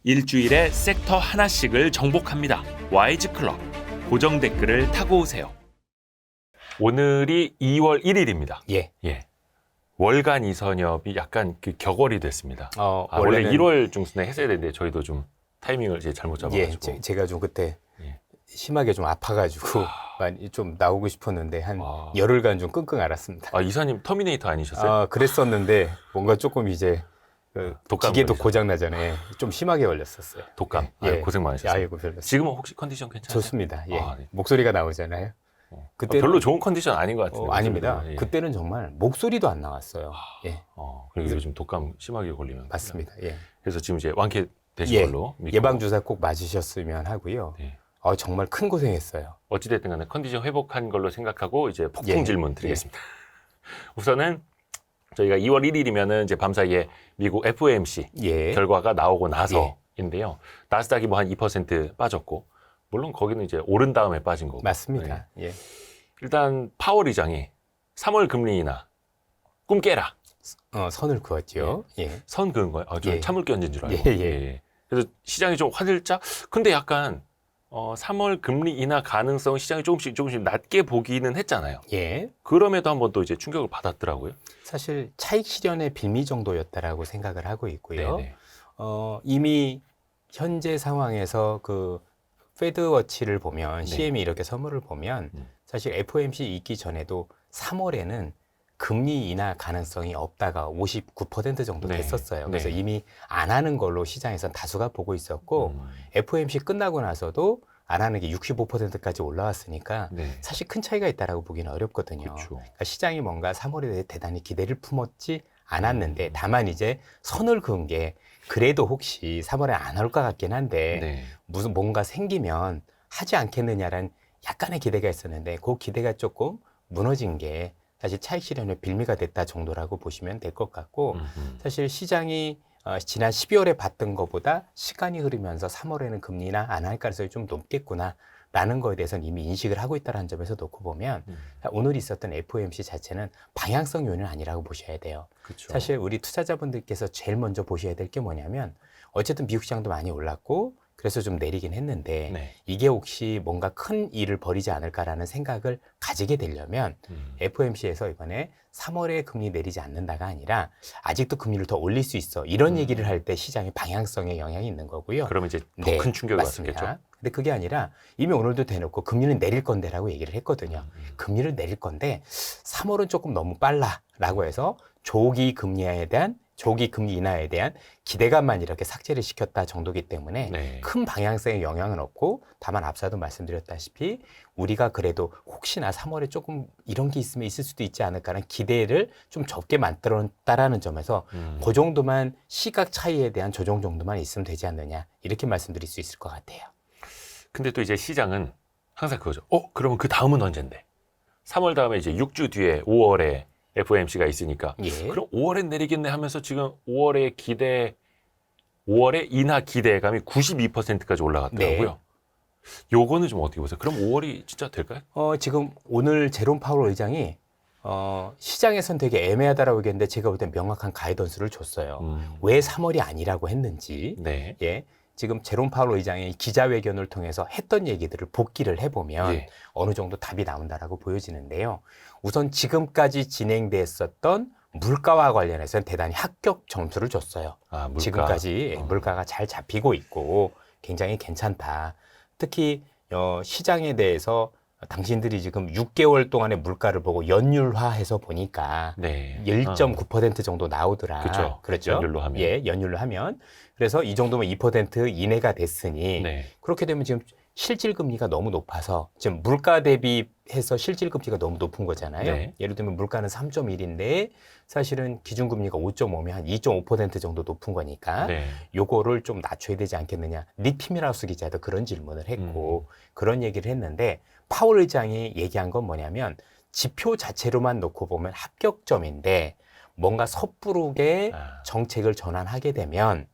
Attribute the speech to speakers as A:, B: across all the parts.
A: 일주일에 섹터 하나씩을 정복합니다. 와이즈클럽 고정 댓글을 타고 오세요. 오늘이 2월 1일입니다.
B: 예.
A: 월간 이선엽이 약간 그 격월이 됐습니다. 원래 1월 중순에 했어야 되는데 저희도 좀 타이밍을 이제 잘못 잡아가지고.
B: 제가 좀 그때
A: 예.
B: 심하게 좀 아파가지고 많이 좀 나오고 싶었는데 한 열흘간 좀 끙끙 앓았습니다.
A: 이사님 터미네이터 아니셨어요?
B: 그랬었는데 뭔가 조금 이제 기계도 고장 나잖아요. 좀 심하게 걸렸었어요.
A: 독감.
B: 예.
A: 고생 많으셨어요.
B: 아이고 별로.
A: 지금은 혹시 컨디션 괜찮으세요?
B: 좋습니다. 예.
A: 네.
B: 목소리가 나오잖아요. 그때
A: 별로 좋은 컨디션 아닌 것 같은데.
B: 아닙니다.
A: 예.
B: 그때는 정말 목소리도 안 나왔어요. 예.
A: 그리고 요즘 독감 심하게 걸리면.
B: 맞습니다. 예.
A: 그래서 지금 이제 완쾌 되신 걸로 믿고.
B: 예방 주사 꼭 맞으셨으면 하고요.
A: 네.
B: 정말 큰 고생했어요.
A: 어찌됐든 간에 컨디션 회복한 걸로 생각하고 이제 폭풍
B: 예.
A: 질문 드리겠습니다. 우선은 저희가 2월 1일이면은 이제 밤사이에 미국 FOMC 결과가 나오고 나서인데요. 나스닥이 뭐 한 2% 빠졌고, 물론 거기는 이제 오른 다음에 빠진 거고.
B: 맞습니다.
A: 네.
B: 예.
A: 일단 파월 의장이 3월 금리 인하 꿈 깨라.
B: 선을 그었죠. 예.
A: 선 그은 거예요. 저 참을 게 언제인 줄 알고.
B: 예.
A: 그래서 시장이 좀 화들짝. 근데 약간 3월 금리 인하 가능성 시장이 조금씩 낮게 보기는 했잖아요.
B: 예.
A: 그럼에도 한번 또 이제 충격을 받았더라고요.
B: 사실 차익 실현의 빌미 정도였다라고 생각을 하고 있고요.
A: 네네.
B: 이미 현재 상황에서 그 페드워치를 보면 CME 이렇게 선물을 보면 사실 FOMC 있기 전에도 3월에는 금리 인하 가능성이 없다가 59% 정도 됐었어요. 그래서 이미 안 하는 걸로 시장에선 다수가 보고 있었고 FOMC 끝나고 나서도 안 하는 게 65%까지 올라왔으니까 사실 큰 차이가 있다라고 보기는 어렵거든요. 그러니까 시장이 뭔가 3월에 대해 대단히 기대를 품었지 않았는데 다만 이제 선을 그은 게 그래도 혹시 3월에 안 할 것 같긴 한데 무슨 뭔가 생기면 하지 않겠느냐라는 약간의 기대가 있었는데 그 기대가 조금 무너진 게 사실 차익 실현의 빌미가 됐다 정도라고 보시면 될 것 같고 사실 시장이 지난 12월에 봤던 것보다 시간이 흐르면서 3월에는 금리 인하 안 할 가능성이 좀 높겠구나 라는 거에 대해서는 이미 인식을 하고 있다는 점에서 놓고 보면 오늘 있었던 FOMC 자체는 방향성 요인은 아니라고 보셔야 돼요.
A: 그쵸.
B: 사실 우리 투자자분들께서 제일 먼저 보셔야 될 게 뭐냐면 어쨌든 미국 시장도 많이 올랐고 그래서 좀 내리긴 했는데 이게 혹시 뭔가 큰 일을 벌이지 않을까라는 생각을 가지게 되려면 FOMC에서 이번에 3월에 금리 내리지 않는다가 아니라 아직도 금리를 더 올릴 수 있어 이런 얘기를 할 때 시장의 방향성에 영향이 있는 거고요.
A: 그러면 이제 더 큰 충격이 왔겠죠.
B: 근데 그게 아니라 이미 오늘도 대놓고 금리는 내릴 건데라고 얘기를 했거든요. 금리를 내릴 건데 3월은 조금 너무 빨라라고 해서 조기 금리 인하에 대한 기대감만 이렇게 삭제를 시켰다 정도기 때문에 큰 방향성에 영향은 없고 다만 앞서도 말씀드렸다시피 우리가 그래도 혹시나 3월에 조금 이런 게 있으면 있을 수도 있지 않을까라는 기대를 좀 적게 만들었다라는 점에서 그 정도만 시각 차이에 대한 조정 정도만 있으면 되지 않느냐 이렇게 말씀드릴 수 있을 것 같아요.
A: 근데 또 이제 시장은 항상 그거죠. 그러면 그 다음은 언젠데? 3월 다음에 이제 6주 뒤에 5월에 FOMC가 있으니까 그럼 5월에 내리겠네 하면서 지금 5월에 인하 기대감이 92%까지 올라갔더라고요. 요거는 좀 어떻게 보세요? 그럼 5월이 진짜 될까요?
B: 지금 오늘 제롬 파월 의장이 시장에선 되게 애매하다라고 얘기했는데 제가 볼 땐 명확한 가이던스를 줬어요. 왜 3월이 아니라고 했는지. 지금 제롬 파월 의장이 기자회견을 통해서 했던 얘기들을 복기를 해보면 어느 정도 답이 나온다라고 보여지는데요. 우선 지금까지 진행됐었던 물가와 관련해서는 대단히 합격 점수를 줬어요. 물가. 지금까지 물가가 잘 잡히고 있고 굉장히 괜찮다. 특히 시장에 대해서 당신들이 지금 6개월 동안의 물가를 보고 연율화해서 보니까 1.9% 정도 나오더라. 그렇죠?
A: 연율로 하면.
B: 연율로 하면. 그래서 이 정도면 2% 이내가 됐으니 그렇게 되면 지금 실질 금리가 너무 높아서 지금 물가 대비해서 실질 금리가 너무 높은 거잖아요. 예를 들면 물가는 3.1인데 사실은 기준금리가 5.5면 한 2.5% 정도 높은 거니까 요거를 좀 낮춰야 되지 않겠느냐. 니티미라우스 기자도 그런 질문을 했고 그런 얘기를 했는데 파월 의장이 얘기한 건 뭐냐면 지표 자체로만 놓고 보면 합격점인데 뭔가 섣부르게 정책을 전환하게 되면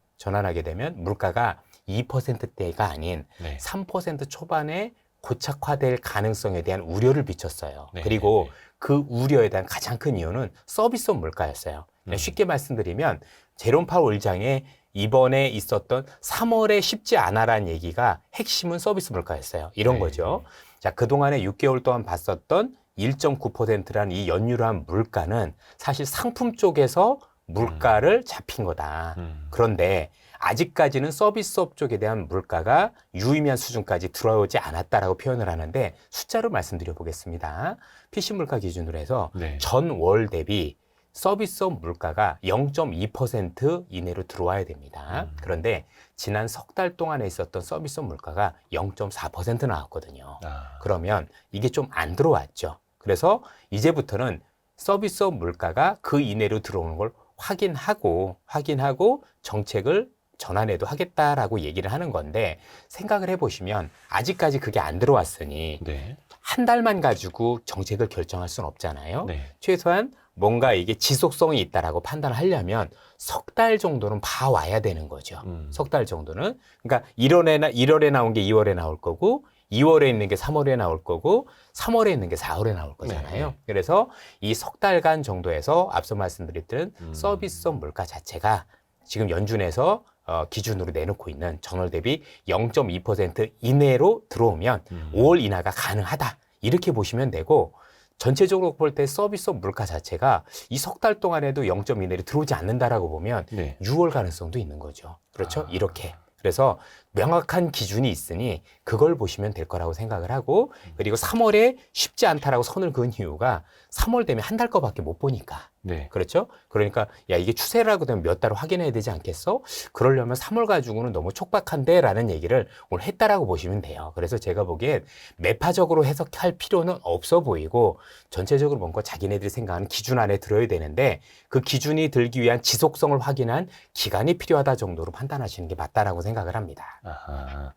B: 물가가 2%대가 아닌 3% 초반에 고착화될 가능성에 대한 우려를 비췄어요. 그리고 그 우려에 대한 가장 큰 이유는 서비스업 물가였어요. 쉽게 말씀드리면 제롬 파월 의장의 이번에 있었던 3월에 쉽지 않아라는 얘기가 핵심은 서비스 물가였어요. 이런
A: 네.
B: 거죠. 자, 그동안에 6개월 동안 봤었던 1.9%라는 이 연율한 물가는 사실 상품 쪽에서 물가를 잡힌 거다. 그런데 아직까지는 서비스업 쪽에 대한 물가가 유의미한 수준까지 들어오지 않았다라고 표현을 하는데 숫자로 말씀드려 보겠습니다. PC 물가 기준으로 해서
A: 네.
B: 전월 대비 서비스업 물가가 0.2% 이내로 들어와야 됩니다. 그런데 지난 석 달 동안에 있었던 서비스업 물가가 0.4% 나왔거든요. 그러면 이게 좀 안 들어왔죠. 그래서 이제부터는 서비스업 물가가 그 이내로 들어오는 걸 확인하고 정책을 전환해도 하겠다라고 얘기를 하는 건데 생각을 해보시면 아직까지 그게 안 들어왔으니
A: 네.
B: 한 달만 가지고 정책을 결정할 수는 없잖아요.
A: 네.
B: 최소한 뭔가 이게 지속성이 있다라고 판단하려면 석 달 정도는 봐와야 되는 거죠. 석 달 정도는. 그러니까 1월에 나온 게 2월에 나올 거고 2월에 있는 게 3월에 나올 거고 3월에 있는 게 4월에 나올 거잖아요.
A: 네.
B: 그래서 이 석 달간 정도에서 앞서 말씀드렸던 서비스업 물가 자체가 지금 연준에서 기준으로 내놓고 있는 전월 대비 0.2% 이내로 들어오면 5월 인하가 가능하다. 이렇게 보시면 되고 전체적으로 볼 때 서비스업 물가 자체가 이 석 달 동안에도 0.2 내로 들어오지 않는다라고 보면
A: 네.
B: 6월 가능성도 있는 거죠. 그렇죠? 이렇게. 그래서 명확한 기준이 있으니 그걸 보시면 될 거라고 생각을 하고 그리고 3월에 쉽지 않다라고 선을 그은 이유가 3월 되면 한 달 거밖에 못 보니까.
A: 네.
B: 그렇죠? 그러니까 야 이게 추세라고 되면 몇 달을 확인해야 되지 않겠어? 그러려면 3월 가지고는 너무 촉박한데 라는 얘기를 오늘 했다라고 보시면 돼요. 그래서 제가 보기엔 매파적으로 해석할 필요는 없어 보이고 전체적으로 뭔가 자기네들이 생각하는 기준 안에 들어야 되는데 그 기준이 들기 위한 지속성을 확인한 기간이 필요하다 정도로 판단하시는 게 맞다라고 생각을 합니다.
A: 아하.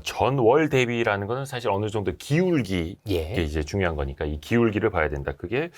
A: 전월 대비라는 거는 사실 어느 정도 기울기
B: 예.
A: 게 이제 중요한 거니까 이 기울기를 봐야 된다. 그게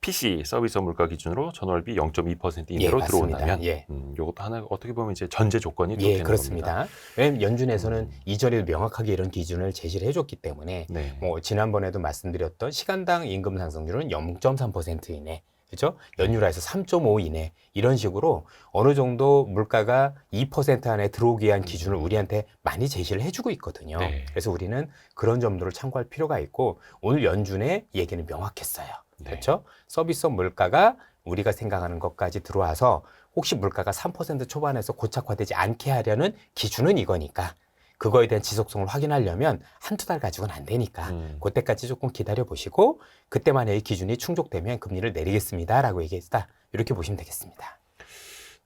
A: PC 서비스 물가 기준으로 전월비 0.2% 이내로
B: 예, 맞습니다.
A: 들어온다면
B: 예.
A: 이것도 하나 어떻게 보면 이제 전제 조건이 또
B: 예,
A: 되는
B: 그렇습니다.
A: 겁니다.
B: 왜냐하면 연준에서는 이전에도 명확하게 이런 기준을 제시를 해줬기 때문에
A: 네.
B: 뭐 지난번에도 말씀드렸던 시간당 임금 상승률은 0.3% 이내, 그렇죠? 연율화해서 3.5 이내 이런 식으로 어느 정도 물가가 2% 안에 들어오기 위한 기준을 우리한테 많이 제시를 해주고 있거든요.
A: 네.
B: 그래서 우리는 그런 점들을 참고할 필요가 있고 오늘 연준의 얘기는 명확했어요.
A: 네.
B: 그렇죠? 서비스업 물가가 우리가 생각하는 것까지 들어와서 혹시 물가가 3% 초반에서 고착화되지 않게 하려는 기준은 이거니까 그거에 대한 지속성을 확인하려면 한두 달 가지고는 안 되니까 그때까지 조금 기다려 보시고 그때만 이 기준이 충족되면 금리를 내리겠습니다라고 얘기했다. 이렇게 보시면 되겠습니다.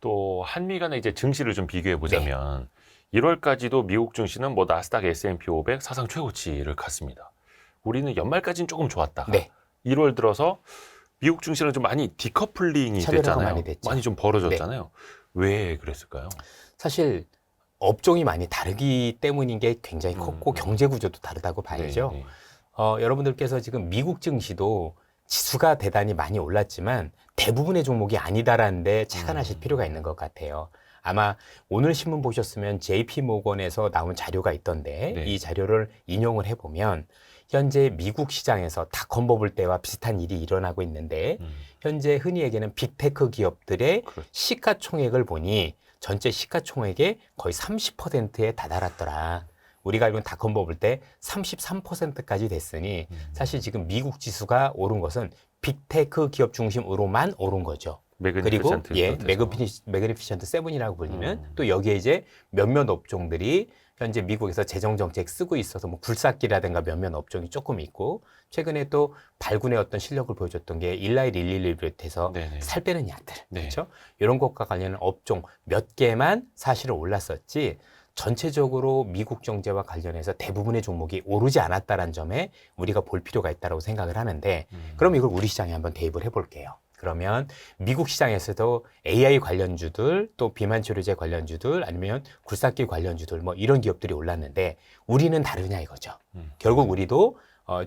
A: 또 한미 간의 이제 증시를 좀 비교해 보자면 1월까지도 미국 증시는 뭐 나스닥 S&P 500 사상 최고치를 갔습니다. 우리는 연말까지는 조금 좋았다가
B: 네.
A: 1월 들어서 미국 증시는 좀 많이 디커플링이
B: 차별화가
A: 됐잖아요.
B: 많이 됐죠.
A: 많이 좀 벌어졌잖아요. 왜 그랬을까요?
B: 사실 업종이 많이 다르기 때문인 게 굉장히 컸고 경제 구조도 다르다고 봐야죠.
A: 네, 네.
B: 여러분들께서 지금 미국 증시도 지수가 대단히 많이 올랐지만 대부분의 종목이 아니다라는 데 착안하실 필요가 있는 것 같아요. 아마 오늘 신문 보셨으면 JP 모건에서 나온 자료가 있던데
A: 네.
B: 이 자료를 인용을 해보면 현재 미국 시장에서 닷컴 버블 때와 비슷한 일이 일어나고 있는데 현재 흔히 얘기하는 빅테크 기업들의
A: 그렇죠.
B: 시가총액을 보니 전체 시가총액의 거의 30%에 다다랐더라. 우리가 알고 있는 닷컴 버블 때 33%까지 됐으니 사실 지금 미국 지수가 오른 것은 빅테크 기업 중심으로만 오른 거죠. 그리고 매그니피션트 7이라고 불리는 또 여기에 이제 몇몇 업종들이 현재 미국에서 재정 정책 쓰고 있어서 뭐 굴삭기라든가 몇몇 업종이 조금 있고 최근에 또 발군의 어떤 실력을 보여줬던 게 19111을 비롯해서
A: 네네.
B: 살 빼는 약들
A: 네.
B: 그렇죠? 이런 것과 관련한 업종 몇 개만 사실은 올랐었지 전체적으로 미국 경제와 관련해서 대부분의 종목이 오르지 않았다는 점에 우리가 볼 필요가 있다고 생각을 하는데 그럼 이걸 우리 시장에 한번 대입을 해볼게요. 그러면 미국 시장에서도 AI 관련주들 또 비만 치료제 관련주들 아니면 굴삭기 관련주들 뭐 이런 기업들이 올랐는데 우리는 다르냐 이거죠. 결국 우리도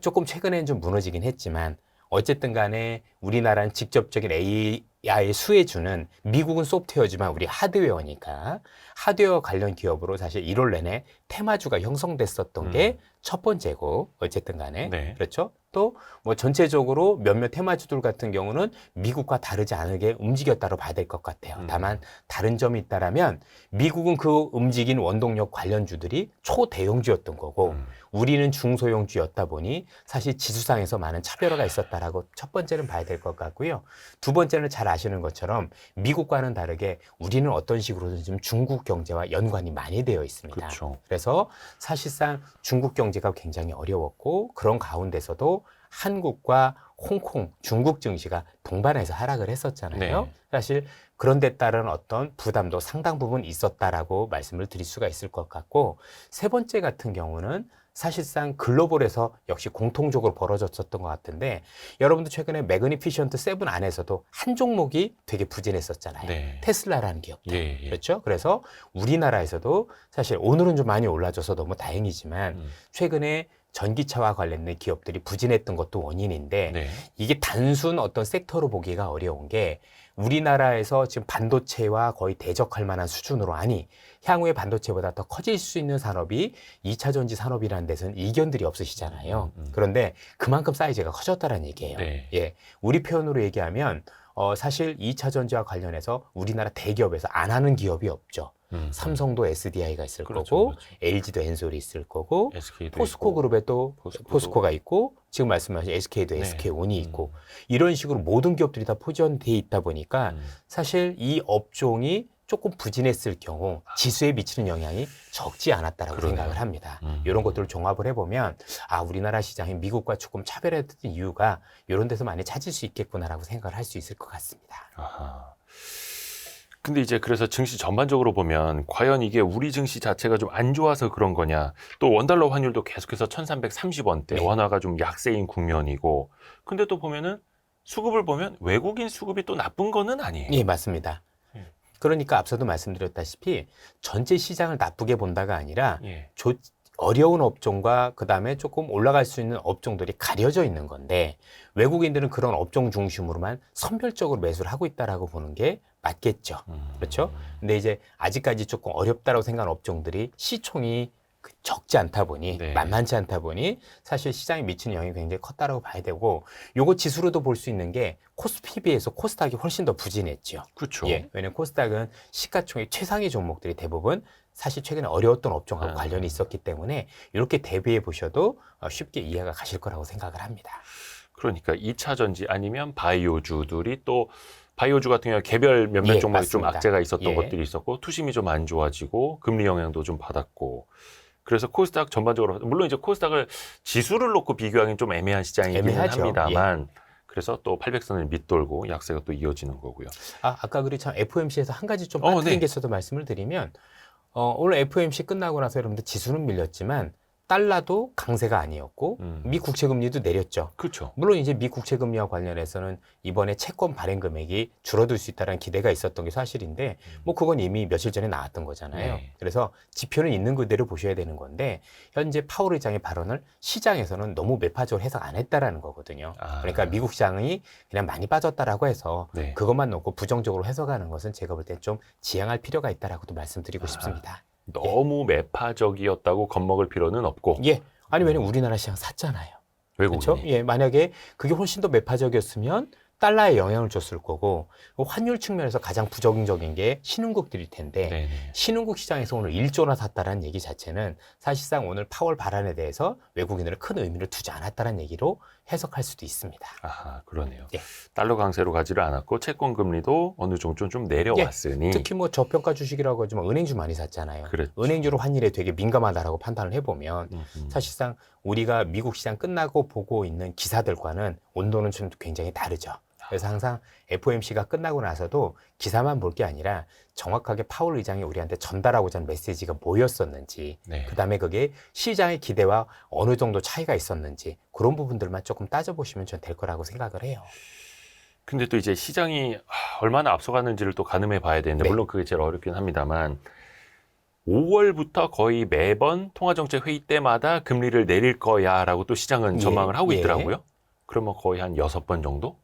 B: 조금 최근에는 좀 무너지긴 했지만 어쨌든 간에 우리나라는 직접적인 AI 수혜주는 미국은 소프트웨어지만 우리 하드웨어니까 하드웨어 관련 기업으로 사실 1월 내내 테마주가 형성됐었던 게 첫 번째고 어쨌든 간에
A: 네.
B: 그렇죠. 또 뭐 전체적으로 몇몇 테마주들 같은 경우는 미국과 다르지 않게 움직였다고 봐야 될 것 같아요. 다만 다른 점이 있다라면 미국은 그 움직인 원동력 관련주들이 초대형주였던 거고 우리는 중소형주였다 보니 사실 지수상에서 많은 차별화가 있었다라고 첫 번째는 봐야 될 것 같고요. 두 번째는 잘 아시는 것처럼 미국과는 다르게 우리는 어떤 식으로든 지금 중국 경제와 연관이 많이 되어 있습니다.
A: 그렇죠.
B: 그래서 사실상 중국 경제가 굉장히 어려웠고 그런 가운데서도 한국과 홍콩, 중국 증시가 동반해서 하락을 했었잖아요.
A: 네.
B: 사실 그런 데 따른 어떤 부담도 상당 부분 있었다라고 말씀을 드릴 수가 있을 것 같고 세 번째 같은 경우는 사실상 글로벌에서 역시 공통적으로 벌어졌었던 것 같은데 여러분도 최근에 매그니피션트 7 안에서도 한 종목이 되게 부진했었잖아요.
A: 네.
B: 테슬라라는 기업도.
A: 예, 예.
B: 그렇죠? 그래서 우리나라에서도 사실 오늘은 좀 많이 올라줘서 너무 다행이지만 최근에 전기차와 관련된 기업들이 부진했던 것도 원인인데
A: 네.
B: 이게 단순 어떤 섹터로 보기가 어려운 게 우리나라에서 지금 반도체와 거의 대적할 만한 수준으로 아니 향후에 반도체보다 더 커질 수 있는 산업이 2차 전지 산업이라는 데서는 이견들이 없으시잖아요. 그런데 그만큼 사이즈가 커졌다는 얘기예요.
A: 네.
B: 예, 우리 표현으로 얘기하면 사실 2차 전지와 관련해서 우리나라 대기업에서 안 하는 기업이 없죠. 삼성도 SDI가 있을
A: 그렇죠,
B: 거고
A: 그렇죠.
B: LG도 엔솔이 있을 거고
A: SK도
B: 포스코
A: 있고,
B: 그룹에 또
A: 포스코도.
B: 포스코가 있고 지금 말씀하신 SK도
A: 네.
B: SK온이 있고 이런 식으로 모든 기업들이 다 포지션돼 있다 보니까 사실 이 업종이 조금 부진했을 경우 지수에 미치는 영향이 적지 않았다라고
A: 그러네요.
B: 생각을 합니다. 이런 것들을 종합을 해보면 우리나라 시장이 미국과 조금 차별했던 이유가 이런 데서 많이 찾을 수 있겠구나라고 생각을 할 수 있을 것 같습니다.
A: 아하. 근데 이제 그래서 증시 전반적으로 보면 과연 이게 우리 증시 자체가 좀 안 좋아서 그런 거냐. 또 원달러 환율도 계속해서 1330원대,
B: 네.
A: 원화가 좀 약세인 국면이고. 근데 또 보면은 수급을 보면 외국인 수급이 또 나쁜 거는 아니에요.
B: 예, 맞습니다.
A: 예.
B: 그러니까 앞서도 말씀드렸다시피 전체 시장을 나쁘게 본다가 아니라
A: 예.
B: 어려운 업종과 그다음에 조금 올라갈 수 있는 업종들이 가려져 있는 건데 외국인들은 그런 업종 중심으로만 선별적으로 매수를 하고 있다라고 보는 게 맞겠죠. 그렇죠? 근데 이제 아직까지 조금 어렵다고 생각하는 업종들이 시총이 적지 않다 보니
A: 네.
B: 만만치 않다 보니 사실 시장에 미치는 영향이 굉장히 컸다라고 봐야 되고 요거 지수로도 볼 수 있는 게 코스피에 비해서 코스닥이 훨씬 더 부진했죠.
A: 그렇죠.
B: 예, 왜냐면 코스닥은 시가총액 최상위 종목들이 대부분 사실 최근에 어려웠던 업종하고 관련이 있었기 때문에 이렇게 대비해 보셔도 쉽게 이해가 가실 거라고 생각을 합니다.
A: 그러니까 2차 전지 아니면 바이오주들이 또 바이오주 같은 경우에 개별 몇몇
B: 예,
A: 종목이 좀
B: 맞습니다.
A: 악재가 있었던
B: 예.
A: 것들이 있었고 투심이 좀 안 좋아지고 금리 영향도 좀 받았고 그래서 코스닥 전반적으로 물론 이제 코스닥을 지수를 놓고 비교하기는 좀 애매한 시장이긴
B: 애매하죠.
A: 합니다만 그래서 또 800선을 밑돌고 약세가 또 이어지는 거고요.
B: 아까 그리 참 FOMC에서 한 가지 좀
A: 네.
B: 빠뜨린 게 있어도 말씀을 드리면 오늘 FOMC 끝나고 나서 여러분들 지수는 밀렸지만 달러도 강세가 아니었고 미 국채 금리도 내렸죠.
A: 그렇죠.
B: 물론 이제 미 국채 금리와 관련해서는 이번에 채권 발행 금액이 줄어들 수 있다는 기대가 있었던 게 사실인데 뭐 그건 이미 며칠 전에 나왔던 거잖아요.
A: 네.
B: 그래서 지표는 있는 그대로 보셔야 되는 건데 현재 파월 의장의 발언을 시장에서는 너무 매파적으로 해석 안 했다라는 거거든요. 그러니까 미국 시장이 그냥 많이 빠졌다라고 해서
A: 네.
B: 그것만 놓고 부정적으로 해석하는 것은 제가 볼 때 좀 지양할 필요가 있다라고도 말씀드리고 싶습니다.
A: 너무 매파적이었다고 겁먹을 필요는 없고
B: 예. 아니 왜냐면 우리나라 시장 샀잖아요.
A: 외국인이
B: 그렇죠? 예, 만약에 그게 훨씬 더 매파적이었으면 달러에 영향을 줬을 거고 환율 측면에서 가장 부정적인 게 신흥국들일 텐데
A: 네네.
B: 신흥국 시장에서 오늘 1조나 샀다라는 얘기 자체는 사실상 오늘 파월 발언에 대해서 외국인들은 큰 의미를 두지 않았다는 얘기로 해석할 수도 있습니다.
A: 아하, 그러네요.
B: 예.
A: 달러 강세로 가지를 않았고 채권 금리도 어느 정도 좀 내려왔으니
B: 특히 뭐 저평가 주식이라고 하지만 은행주 많이 샀잖아요.
A: 그렇죠.
B: 은행주로 환율에 되게 민감하다라고 판단을 해보면 사실상 우리가 미국 시장 끝나고 보고 있는 기사들과는 온도는 좀 굉장히 다르죠. 그래서 항상 FOMC가 끝나고 나서도 기사만 볼 게 아니라 정확하게 파월 의장이 우리한테 전달하고자 하는 메시지가 뭐였었는지
A: 네.
B: 그다음에 그게 시장의 기대와 어느 정도 차이가 있었는지 그런 부분들만 조금 따져보시면 전 될 거라고 생각을 해요.
A: 근데 또 이제 시장이 얼마나 앞서가는지를 또 가늠해 봐야 되는데
B: 네.
A: 물론 그게 제일 어렵긴 합니다만 5월부터 거의 매번 통화정책 회의 때마다 금리를 내릴 거야라고 또 시장은 전망을 하고
B: 예.
A: 있더라고요. 그러면 거의 한 6번 정도?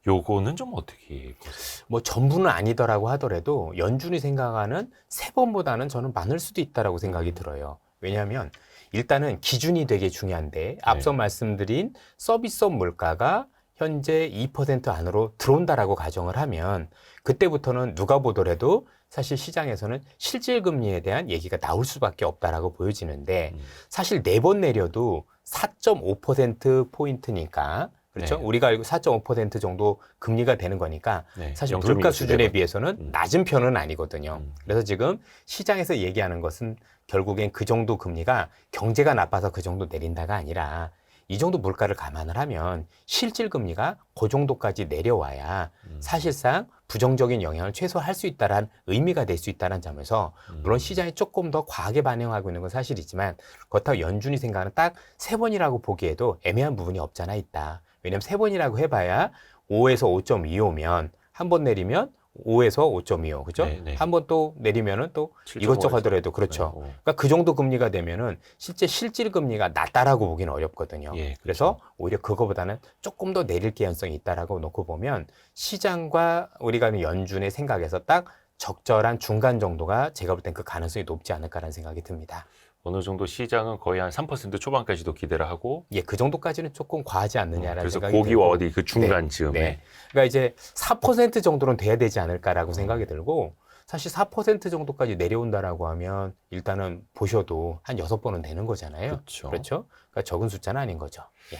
A: 요거는 좀 어떻게 보세요?
B: 뭐 전부는 아니더라고 하더라도 연준이 생각하는 3번보다는 저는 많을 수도 있다라고 생각이 들어요. 왜냐하면 일단은 기준이 되게 중요한데 앞서 말씀드린 서비스업 물가가 현재 2% 안으로 들어온다라고 가정을 하면 그때부터는 누가 보더라도 사실 시장에서는 실질금리에 대한 얘기가 나올 수밖에 없다라고 보여지는데 사실 4번 내려도 4.5%포인트니까 그렇죠?
A: 네.
B: 우리가 알고 4.5% 정도 금리가 되는 거니까
A: 네.
B: 사실
A: 0.2
B: 물가 수준에
A: 수준은.
B: 비해서는 낮은 편은 아니거든요. 그래서 지금 시장에서 얘기하는 것은 결국엔 그 정도 금리가 경제가 나빠서 그 정도 내린다가 아니라 이 정도 물가를 감안을 하면 실질 금리가 그 정도까지 내려와야 사실상 부정적인 영향을 최소화할 수 있다는 의미가 될 수 있다는 점에서 물론 시장이 조금 더 과하게 반영하고 있는 건 사실이지만 그렇다고 연준이 생각하는 딱 3번이라고 보기에도 애매한 부분이 없잖아 있다. 왜냐하면 3번이라고 해봐야 5에서 5.25면 한 번 내리면 5에서 5.25, 그죠?
A: 네.
B: 한 번 또 내리면은 또
A: 7.5
B: 이것저것 하더라도 그렇죠.
A: 네.
B: 그러니까 그 정도 금리가 되면은 실질 금리가 낮다라고 보기는 어렵거든요.
A: 예, 그렇죠.
B: 그래서 오히려 그거보다는 조금 더 내릴 개연성이 있다라고 놓고 보면 시장과 우리가 연준의 생각에서 딱 적절한 중간 정도가 제가 볼 땐 그 가능성이 높지 않을까라는 생각이 듭니다.
A: 어느 정도 시장은 거의 한 3% 초반까지도 기대를 하고
B: 예, 그 정도까지는 조금 과하지 않느냐라는
A: 그래서
B: 생각이
A: 고기와
B: 들고.
A: 어디 그 중간쯤에
B: 네. 그러니까 이제 4% 정도는 돼야 되지 않을까라고 생각이 들고 사실 4% 정도까지 내려온다라고 하면 일단은 보셔도 한 6번은 되는 거잖아요.
A: 그렇죠.
B: 그렇죠? 그러니까 적은 숫자는 아닌 거죠. 예.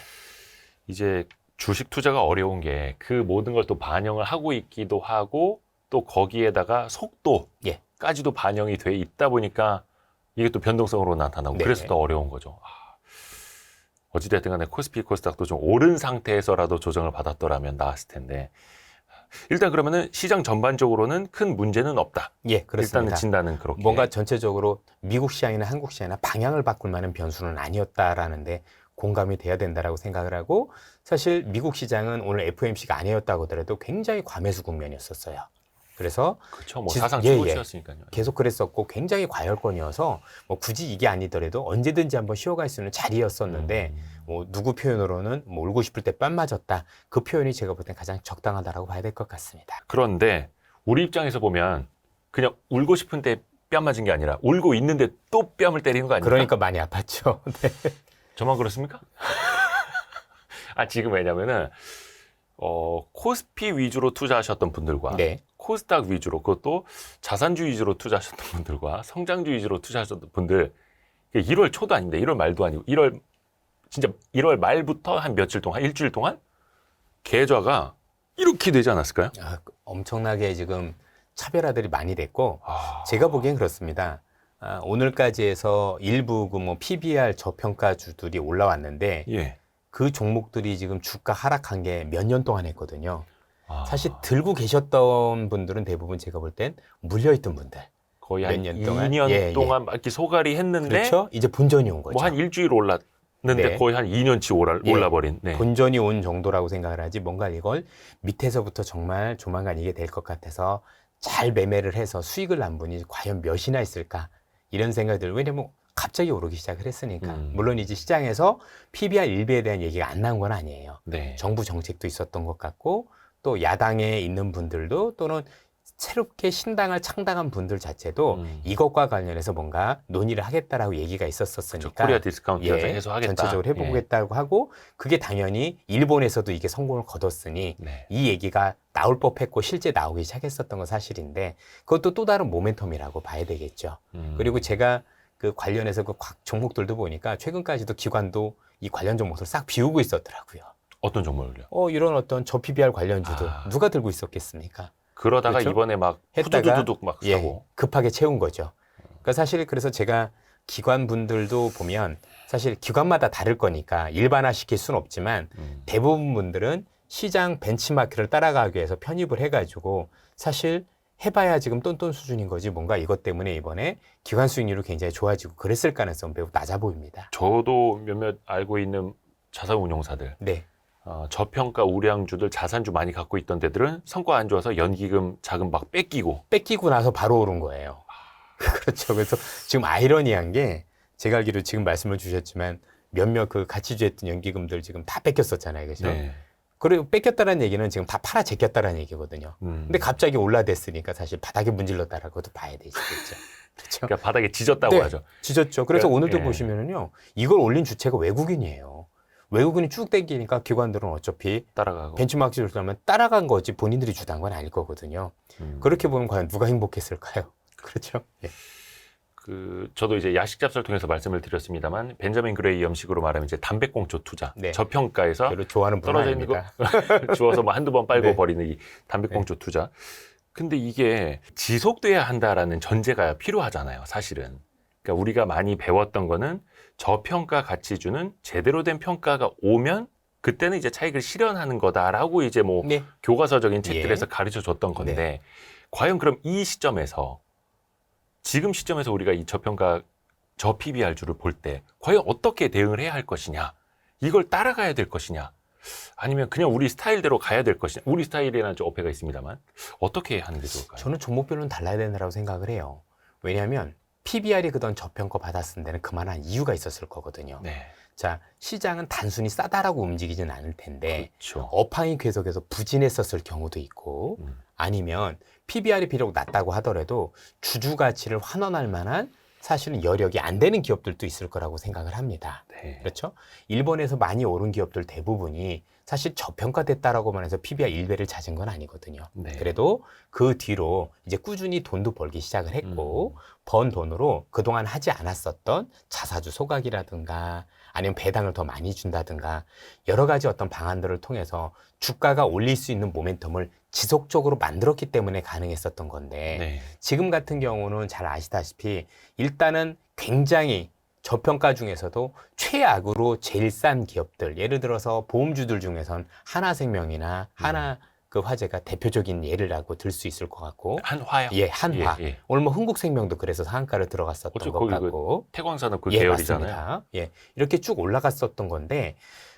A: 이제 주식 투자가 어려운 게 그 모든 걸 또 반영을 하고 있기도 하고 또 거기에다가 속도까지도 반영이 돼 있다 보니까 이게 또 변동성으로 나타나고
B: 네.
A: 그래서 더 어려운 거죠. 어찌됐든 간에 코스피 코스닥도 좀 오른 상태에서라도 조정을 받았더라면 나았을 텐데 일단 그러면은 시장 전반적으로는 큰 문제는 없다.
B: 예, 그렇습니다.
A: 일단은 진단은 그렇게.
B: 뭔가 전체적으로 미국 시장이나 한국 시장이나 방향을 바꿀 만한 변수는 아니었다라는데 공감이 돼야 된다라고 생각을 하고 사실 미국 시장은 오늘 FOMC가 아니었다고 하더라도 굉장히 과매수 국면이었었어요. 그래서
A: 그렇죠. 뭐 사상
B: 예,
A: 최고치였으니까요.
B: 계속 그랬었고 굉장히 과열권이어서 뭐 굳이 이게 아니더라도 언제든지 한번 쉬어갈 수 있는 자리였었는데 뭐 누구 표현으로는 뭐 울고 싶을 때 뺨 맞았다. 그 표현이 제가 볼 땐 가장 적당하다라고 봐야 될 것 같습니다.
A: 그런데 우리 입장에서 보면 그냥 울고 싶은데 뺨 맞은 게 아니라 울고 있는데 또 뺨을 때리는 거 아닙니까?
B: 그러니까 많이 아팠죠. 네.
A: 저만 그렇습니까? 지금 왜냐면은 코스피 위주로 투자하셨던 분들과
B: 네.
A: 코스닥 위주로 그것도 자산주의 위주로 투자하셨던 분들과 성장주의 위주로 투자하셨던 분들 1월 초도 아닌데 1월 말도 아니고 1월 말부터 한 며칠 동안 한 일주일 동안 계좌가 이렇게 되지 않았을까요?
B: 엄청나게 지금 차별화들이 많이 됐고 제가 보기엔 그렇습니다. 오늘까지 해서 일부 그 뭐 PBR 저평가주들이 올라왔는데 그 종목들이 지금 주가 하락한 게 몇 년 동안 했거든요. 사실 들고 계셨던 분들은 대부분 제가 볼 땐 물려있던 분들.
A: 거의
B: 몇
A: 한
B: 년 동안?
A: 2년 동안 막 이렇게 소갈이 했는데
B: 그렇죠? 이제 본전이 온 거죠.
A: 뭐 한 일주일 올랐는데 거의 한 2년치 올라버린.
B: 본전이 온 정도라고 생각을 하지 뭔가 이걸 밑에서부터 정말 조만간 이게 될 것 같아서 잘 매매를 해서 수익을 난 분이 과연 몇이나 있을까 이런 생각이 들어요. 왜냐면 갑자기 오르기 시작을 했으니까. 물론 이제 시장에서 PBR 일비에 대한 얘기가 안 나온 건 아니에요. 정부 정책도 있었던 것 같고 또 야당에 있는 분들도 또는 새롭게 신당을 창당한 분들 자체도 이것과 관련해서 뭔가 논의를 하겠다라고 얘기가 있었으니까
A: 코리아 디스카운트 해소하겠다.
B: 전체적으로 해보겠다고 하고 그게 당연히 일본에서도 이게 성공을 거뒀으니 이 얘기가 나올 법했고 실제 나오기 시작했었던 건 사실인데 그것도 또 다른 모멘텀이라고 봐야 되겠죠. 그리고 제가 그 관련해서 그 종목들도 보니까 최근까지도 기관도 이 관련 종목을 싹 비우고 있었더라고요.
A: 어떤 종목을요?
B: 이런 어떤 저PBR 관련주들 누가 들고 있었겠습니까?
A: 그러다가
B: 그렇죠?
A: 이번에 막
B: 했다가
A: 후두두둑 막 사고
B: 급하게 채운 거죠. 그러니까 사실 그래서 제가 기관분들도 보면 사실 기관마다 다를 거니까 일반화시킬 수는 없지만 대부분 분들은 시장 벤치마크를 따라가기 위해서 편입을 해가지고 사실 해봐야 지금 똔똔 수준인 거지 뭔가 이것 때문에 이번에 기관 수익률이 굉장히 좋아지고 그랬을 가능성은 매우 낮아 보입니다.
A: 저도 몇몇 알고 있는 자산운용사들 저평가 우량주들 자산주 많이 갖고 있던 데들은 성과 안 좋아서 연기금 자금 막 뺏기고
B: 나서 바로 오른 거예요. 그렇죠. 그래서 지금 아이러니한 게 제가 알기로 지금 말씀을 주셨지만 몇몇 그 가치주했던 연기금들 지금 다 뺏겼었잖아요. 그렇죠? 그리고 뺏겼다는 얘기는 지금 다 팔아 제꼈다는 얘기거든요. 근데 갑자기 올라댔으니까 사실 바닥에 문질렀다라고도 봐야 되겠죠. 그렇죠.
A: 그러니까 바닥에 지졌다고
B: 네,
A: 하죠.
B: 지졌죠. 그래서
A: 그러니까,
B: 오늘도
A: 예.
B: 보시면은요, 이걸 올린 주체가 외국인이에요. 외국인이 쭉 땡기니까 기관들은 어차피
A: 따라가고.
B: 벤치마크 지수를 하면 따라간 거지 본인들이 주도한 건 아닐 거거든요. 그렇게 보면 과연 누가 행복했을까요? 그렇죠. 예.
A: 저도 이제 야식 잡설 통해서 말씀을 드렸습니다만 벤자민 그레이 형식으로 말하면 이제 담배꽁초 투자,
B: 네.
A: 저평가에서
B: 별로 좋아하는 분
A: 떨어져 있는 거
B: 아닙니다.
A: 주워서 뭐 한두 번 빨고
B: 네.
A: 버리는 이 담배꽁초 투자. 근데 이게 지속돼야 한다라는 전제가 필요하잖아요, 사실은. 그러니까 우리가 많이 배웠던 거는 저평가 가치주는 제대로 된 평가가 오면 그때는 이제 차익을 실현하는 거다라고 이제 뭐
B: 네.
A: 교과서적인 책들에서
B: 예.
A: 가르쳐 줬던 건데
B: 네.
A: 과연 그럼 이 시점에서 지금 시점에서 우리가 이 저평가 저 PBR주를 볼 때 과연 어떻게 대응을 해야 할 것이냐, 이걸 따라가야 될 것이냐, 아니면 그냥 우리 스타일대로 가야 될 것이냐. 우리 스타일이라는 좀 어폐가 있습니다만 어떻게 하는 게 좋을까요?
B: 저는 종목별로는 달라야 된다고 생각을 해요. 왜냐하면 PBR이 그동안 저평가 받았을 때는 그만한 이유가 있었을 거거든요.
A: 네,
B: 자, 시장은 단순히 싸다라고 움직이진 않을 텐데
A: 그렇죠.
B: 업황이 계속해서 부진했었을 경우도 있고 아니면 PBR이 비록 낮다고 하더라도 주주 가치를 환원할 만한 사실은 여력이 안 되는 기업들도 있을 거라고 생각을 합니다.
A: 네.
B: 그렇죠? 일본에서 많이 오른 기업들 대부분이 사실 저평가됐다라고만 해서 PBR 1배를 찾은 건 아니거든요.
A: 네.
B: 그래도 그 뒤로 이제 꾸준히 돈도 벌기 시작을 했고 번 돈으로 그동안 하지 않았었던 자사주 소각이라든가 아니면 배당을 더 많이 준다든가 여러 가지 어떤 방안들을 통해서 주가가 올릴 수 있는 모멘텀을 지속적으로 만들었기 때문에 가능했었던 건데
A: 네.
B: 지금 같은 경우는 잘 아시다시피 일단은 굉장히 저평가 중에서도 최악으로 제일 싼 기업들, 예를 들어서 보험주들 중에선 하나생명이나 하나 그 화재가 대표적인 예를라고 들 수 있을 것 같고,
A: 한화요?
B: 예, 한화.
A: 예, 예.
B: 오늘 뭐 흥국생명도 그래서 상한가를 들어갔었던
A: 그렇죠.
B: 것
A: 거기
B: 같고,
A: 태광산업 그
B: 예,
A: 계열이잖아요.
B: 맞습니다. 예, 이렇게 쭉 올라갔었던 건데,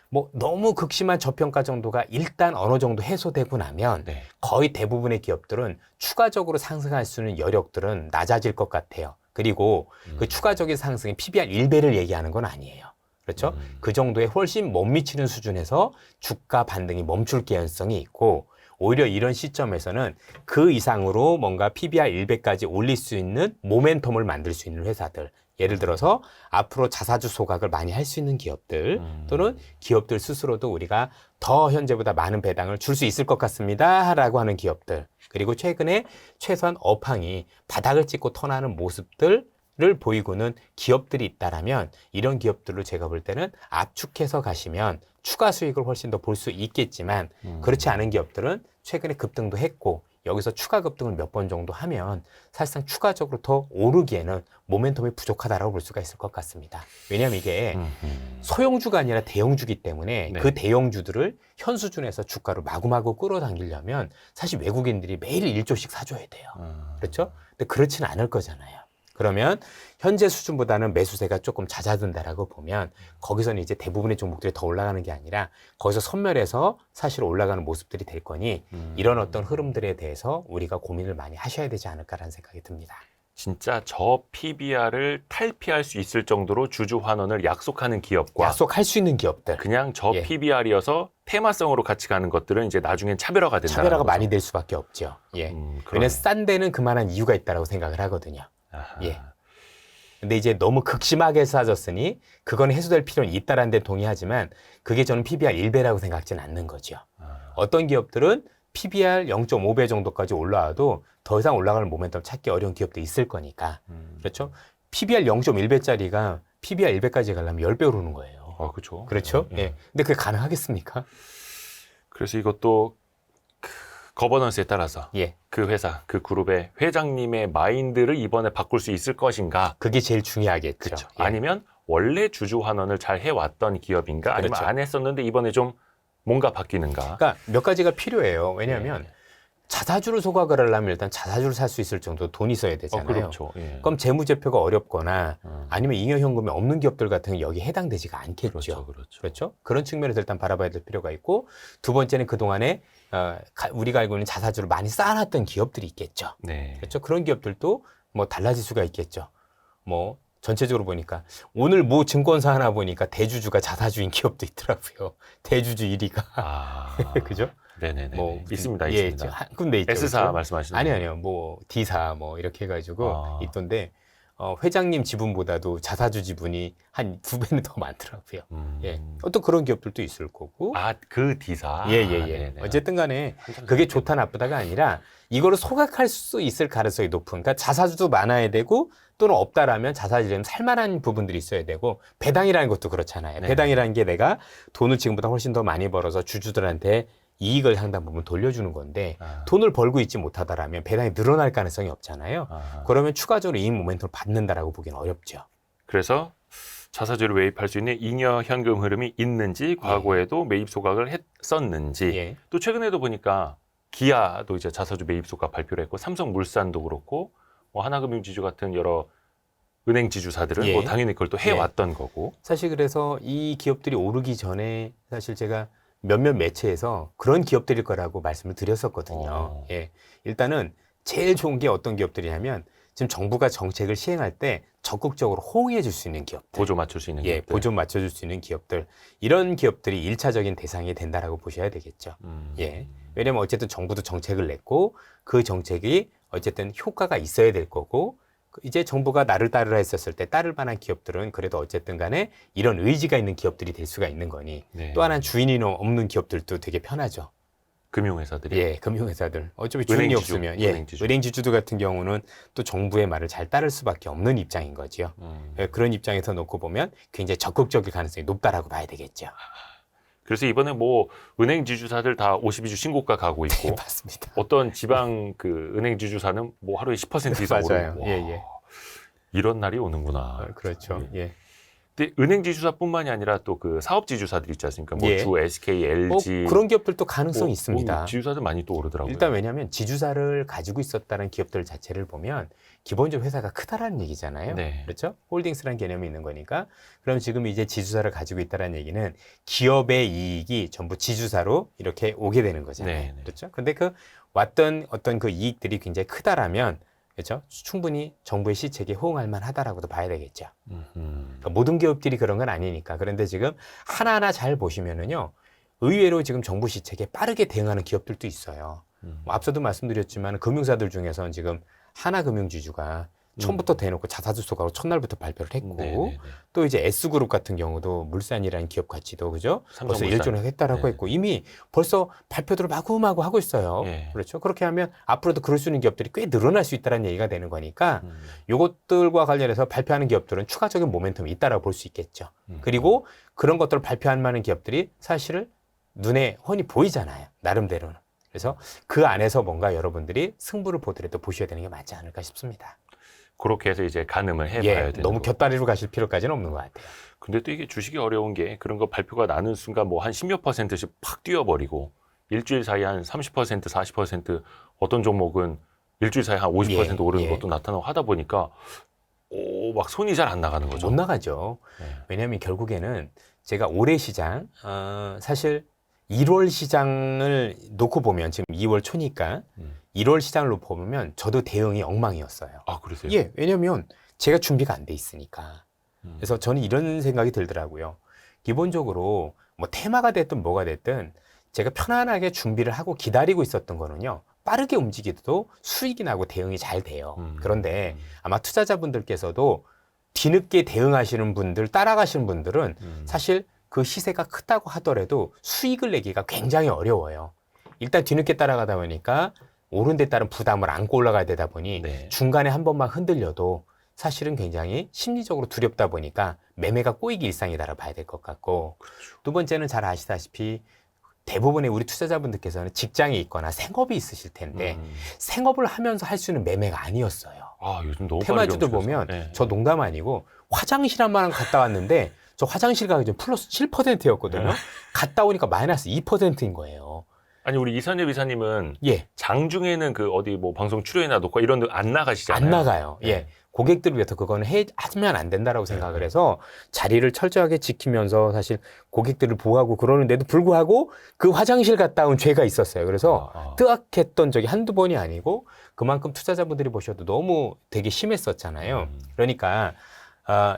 B: 뭐 너무 극심한 저평가 정도가 일단 어느 정도 해소되고 나면
A: 네.
B: 거의 대부분의 기업들은 추가적으로 상승할 수 있는 여력들은 낮아질 것 같아요. 그리고 그 추가적인 상승이 PBR 1배를 얘기하는 건 아니에요. 그렇죠? 그 정도에 훨씬 못 미치는 수준에서 주가 반등이 멈출 개연성이 있고 오히려 이런 시점에서는 그 이상으로 뭔가 PBR 1배까지 올릴 수 있는 모멘텀을 만들 수 있는 회사들, 예를 들어서 앞으로 자사주 소각을 많이 할 수 있는 기업들 또는 기업들 스스로도 우리가 더 현재보다 많은 배당을 줄 수 있을 것 같습니다 라고 하는 기업들, 그리고 최근에 최소한 업황이 바닥을 찍고 턴하는 모습들을 보이고는 기업들이 있다라면 이런 기업들로 제가 볼 때는 압축해서 가시면 추가 수익을 훨씬 더 볼 수 있겠지만 그렇지 않은 기업들은 최근에 급등도 했고 여기서 추가 급등을 몇 번 정도 하면 사실상 추가적으로 더 오르기에는 모멘텀이 부족하다라고 볼 수가 있을 것 같습니다. 왜냐하면 이게 소형주가 아니라 대형주기 때문에
A: 네.
B: 그 대형주들을 현 수준에서 주가를 마구마구 끌어당기려면 사실 외국인들이 매일 1조씩 사줘야 돼요. 그렇죠? 근데 그렇지는 않을 거잖아요. 그러면 현재 수준보다는 매수세가 조금 잦아든다라고 보면 거기서는 이제 대부분의 종목들이 더 올라가는 게 아니라 거기서 선멸해서 사실 올라가는 모습들이 될 거니 이런 어떤 흐름들에 대해서 우리가 고민을 많이 하셔야 되지 않을까라는 생각이 듭니다.
A: 진짜 저 PBR을 탈피할 수 있을 정도로 주주 환원을 약속하는 기업과
B: 약속할 수 있는 기업들,
A: 그냥 저
B: 예.
A: PBR이어서 테마성으로 같이 가는 것들은 이제 나중엔 차별화가 된다.
B: 차별화가 많이 될 수밖에 없죠. 예.
A: 그러네.
B: 왜냐면 싼 데는 그만한 이유가 있다라고 생각을 하거든요.
A: 아하.
B: 예. 근데 이제 너무 극심하게 싸졌으니 그건 해소될 필요는 있다라는 데 동의하지만 그게 저는 PBR 1배라고 생각하지는 않는 거죠. 어떤 기업들은 PBR 0.5배 정도까지 올라와도 더 이상 올라가는 모멘텀 찾기 어려운 기업도 있을 거니까. 그렇죠? PBR 0.1배짜리가 PBR 1배까지 가려면 10배 오르는 거예요.
A: 그렇죠.
B: 그렇죠? 예. 근데 그게 가능하겠습니까?
A: 그래서 이것도 거버넌스에 따라서
B: 예.
A: 그 회사, 그 그룹의 회장님의 마인드를 이번에 바꿀 수 있을 것인가?
B: 그게 제일 중요하겠죠.
A: 그렇죠.
B: 예.
A: 아니면 원래 주주 환원을 잘 해왔던 기업인가? 아니면
B: 그렇죠.
A: 안 했었는데 이번에 좀 뭔가 바뀌는가?
B: 그러니까 몇 가지가 필요해요. 왜냐하면 자사주를 소각을 하려면 일단 자사주를 살 수 있을 정도 돈이 있어야 되잖아요.
A: 그렇죠. 예.
B: 그럼 재무제표가 어렵거나 아니면 잉여현금이 없는 기업들 같은 경우 여기 해당되지가 않겠죠.
A: 그렇죠. 그렇죠.
B: 그렇죠? 그런 측면에서 일단 바라봐야 될 필요가 있고 두 번째는 그동안에 우리가 알고 있는 자사주를 많이 쌓아놨던 기업들이 있겠죠.
A: 네.
B: 그렇죠? 그런 기업들도 뭐 달라질 수가 있겠죠. 뭐 전체적으로 보니까 오늘 뭐 증권사 하나 보니까 대주주가 자사주인 기업도 있더라고요. 대주주 1위가. 그죠?
A: 네네네.
B: 뭐
A: 있습니다.
B: 예,
A: 있습니다.
B: 한 군데 있죠.
A: S사
B: 그렇죠?
A: 말씀하시는
B: 아니요. 뭐 D사 뭐 이렇게 해가지고 있던데 회장님 지분보다도 자사주 지분이 한 2배는 더 많더라고요. 예. 또 그런 기업들도 있을 거고.
A: 그 D사.
B: 예.
A: 네네.
B: 어쨌든 간에 그게 좋다 나쁘다가 아니라 이거를 소각할 수 있을 가능성이 높은. 그러니까 자사주도 많아야 되고 또는 없다라면 자사주는 살만한 부분들이 있어야 되고 배당이라는 것도 그렇잖아요.
A: 네.
B: 배당이라는 게 내가 돈을 지금보다 훨씬 더 많이 벌어서 주주들한테 이익을 상당 부분 돌려주는 건데 돈을 벌고 있지 못하다라면 배당이 늘어날 가능성이 없잖아요. 그러면 추가적으로 이익 모멘텀을 받는다라고 보기는 어렵죠.
A: 그래서 자사주를 매입할 수 있는 잉여 현금 흐름이 있는지 과거에도 매입 소각을 했었는지 또 최근에도 보니까 기아도 이제 자사주 매입 소각 발표를 했고 삼성물산도 그렇고 뭐 하나금융지주 같은 여러 은행 지주사들은 뭐 당연히 그걸 또 해왔던 거고.
B: 사실 그래서 이 기업들이 오르기 전에 사실 제가 몇몇 매체에서 그런 기업들일 거라고 말씀을 드렸었거든요. 예. 일단은 제일 좋은 게 어떤 기업들이냐면 지금 정부가 정책을 시행할 때 적극적으로 호응해 줄 수 있는 기업들.
A: 보조 맞출 수 있는 기업들.
B: 보조 맞춰 줄 수 있는 기업들. 이런 기업들이 일차적인 대상이 된다라고 보셔야 되겠죠. 예. 왜냐면 어쨌든 정부도 정책을 냈고 그 정책이 어쨌든 효과가 있어야 될 거고 이제 정부가 나를 따르라 했었을 때 따를 만한 기업들은 그래도 어쨌든 간에 이런 의지가 있는 기업들이 될 수가 있는 거니 또 하나는 주인이 없는 기업들도 되게 편하죠.
A: 금융회사들이.
B: 예, 금융회사들. 어차피 주인이 없으면 은행지주들 같은 경우는 또 정부의 말을 잘 따를 수밖에 없는 입장인 거지요. 그런 입장에서 놓고 보면 굉장히 적극적일 가능성이 높다라고 봐야 되겠죠.
A: 그래서 이번에 뭐 은행 지주사들 다 52주 신고가 가고 있고
B: 네, 맞습니다.
A: 어떤 지방 그 은행 지주사는 뭐 하루에 10% 이상
B: 맞아요.
A: 오르고
B: 예.
A: 이런 날이 오는구나.
B: 그렇죠. 예.
A: 근데 은행 지주사뿐만이 아니라 또 그 사업 지주사들 있지 않습니까? 뭐 주, SK, LG
B: 그런 기업들도 가능성이 있습니다.
A: 지주사들 많이 또 오르더라고요.
B: 일단 왜냐하면 지주사를 가지고 있었다는 기업들 자체를 보면 기본적으로 회사가 크다라는 얘기잖아요.
A: 네.
B: 그렇죠? 홀딩스라는 개념이 있는 거니까. 그럼 지금 이제 지주사를 가지고 있다는 얘기는 기업의 이익이 전부 지주사로 이렇게 오게 되는 거잖아요.
A: 네.
B: 그렇죠? 근데 그 왔던 어떤 그 이익들이 굉장히 크다라면 그렇죠? 충분히 정부의 시책에 호응할 만하다라고도 봐야 되겠죠. 그러니까 모든 기업들이 그런 건 아니니까. 그런데 지금 하나하나 잘 보시면은요, 의외로 지금 정부 시책에 빠르게 대응하는 기업들도 있어요. 뭐 앞서도 말씀드렸지만 금융사들 중에서는 지금 하나금융지주가 처음부터 대놓고 자사주 소각으로 첫날부터 발표를 했고 또 이제 S그룹 같은 경우도 물산이라는 기업 가치도 그죠? 벌써 일조를 했다라고 했고 이미 벌써 발표들을 마구마구 하고 있어요. 그렇죠? 그렇게 하면 앞으로도 그럴 수 있는 기업들이 꽤 늘어날 수 있다는 얘기가 되는 거니까 이것들과 관련해서 발표하는 기업들은 추가적인 모멘텀이 있다라고 볼 수 있겠죠. 그리고 그런 것들을 발표할 만한 기업들이 사실은 눈에 훤히 보이잖아요. 나름대로는. 그래서 그 안에서 뭔가 여러분들이 승부를 보더라도 보셔야 되는 게 맞지 않을까 싶습니다.
A: 그렇게 해서 이제 가늠을 해봐야 되는
B: 너무 곁다리로 가실 필요까지는 없는 것 같아요.
A: 근데 또 이게 주식이 어려운 게 그런 거 발표가 나는 순간 뭐 한 10몇 %씩 팍 뛰어버리고 일주일 사이에 한 30%, 40% 어떤 종목은 일주일 사이에 한 50% 오르는 것도 나타나고 하다 보니까 막 손이 잘 안 나가는 거죠.
B: 못 나가죠. 왜냐하면 결국에는 제가 올해 시장 사실 1월 시장을 놓고 보면 지금 2월 초니까 1월 시장을 놓고 보면 저도 대응이 엉망이었어요.
A: 아, 그러세요?
B: 예, 왜냐면 제가 준비가 안 돼 있으니까. 그래서 저는 이런 생각이 들더라고요. 기본적으로 뭐 테마가 됐든 뭐가 됐든 제가 편안하게 준비를 하고 기다리고 있었던 거는요. 빠르게 움직이도 수익이 나고 대응이 잘 돼요. 그런데 아마 투자자분들께서도 뒤늦게 대응하시는 분들, 따라가시는 분들은 사실 그 시세가 크다고 하더라도 수익을 내기가 굉장히 어려워요. 일단 뒤늦게 따라가다 보니까 오른 데 따른 부담을 안고 올라가야 되다 보니 중간에 한 번만 흔들려도 사실은 굉장히 심리적으로 두렵다 보니까 매매가 꼬이기 일상이다라고 봐야 될 것 같고 두 번째는 잘 아시다시피 대부분의 우리 투자자분들께서는 직장이 있거나 생업이 있으실 텐데 생업을 하면서 할 수 있는 매매가 아니었어요.
A: 아, 요즘 너무
B: 테마주도 보면 저 농담 아니고 화장실 한 번 갔다 왔는데 저 화장실 가기 전 플러스 7%였거든요. 갔다 오니까 마이너스 2%인 거예요.
A: 아니 우리 이선엽 이사님은 장중에는 그 어디 뭐 방송 출연이나 녹화 이런 데 안 나가시잖아요.
B: 안 나가요. 고객들을 위해서 그거는 하면 안 된다라고 생각을 해서 자리를 철저하게 지키면서 사실 고객들을 보호하고 그러는데도 불구하고 그 화장실 갔다 온 죄가 있었어요. 그래서 뜨악했던 적이 한두 번이 아니고 그만큼 투자자분들이 보셔도 너무 되게 심했었잖아요. 그러니까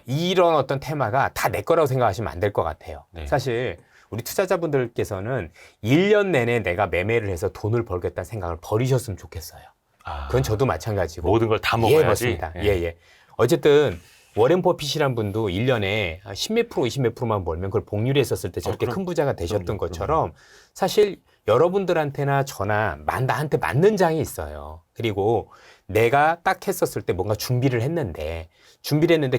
B: 이런 어떤 테마가 다 내 거라고 생각하시면 안 될 것 같아요. 사실 우리 투자자분들께서는 1년 내내 내가 매매를 해서 돈을 벌겠다는 생각을 버리셨으면 좋겠어요. 그건 저도 마찬가지고.
A: 모든 걸 다 먹어야지.
B: 맞습니다. 어쨌든 워렌 버핏이란 분도 1년에 10몇 프로, 20몇 프로만 벌면 그걸 복리로 했었을 때 저렇게 큰 부자가 되셨던 것처럼 사실 여러분들한테나 저나 나한테 맞는 장이 있어요. 그리고 내가 딱 했었을 때 뭔가 준비를 했는데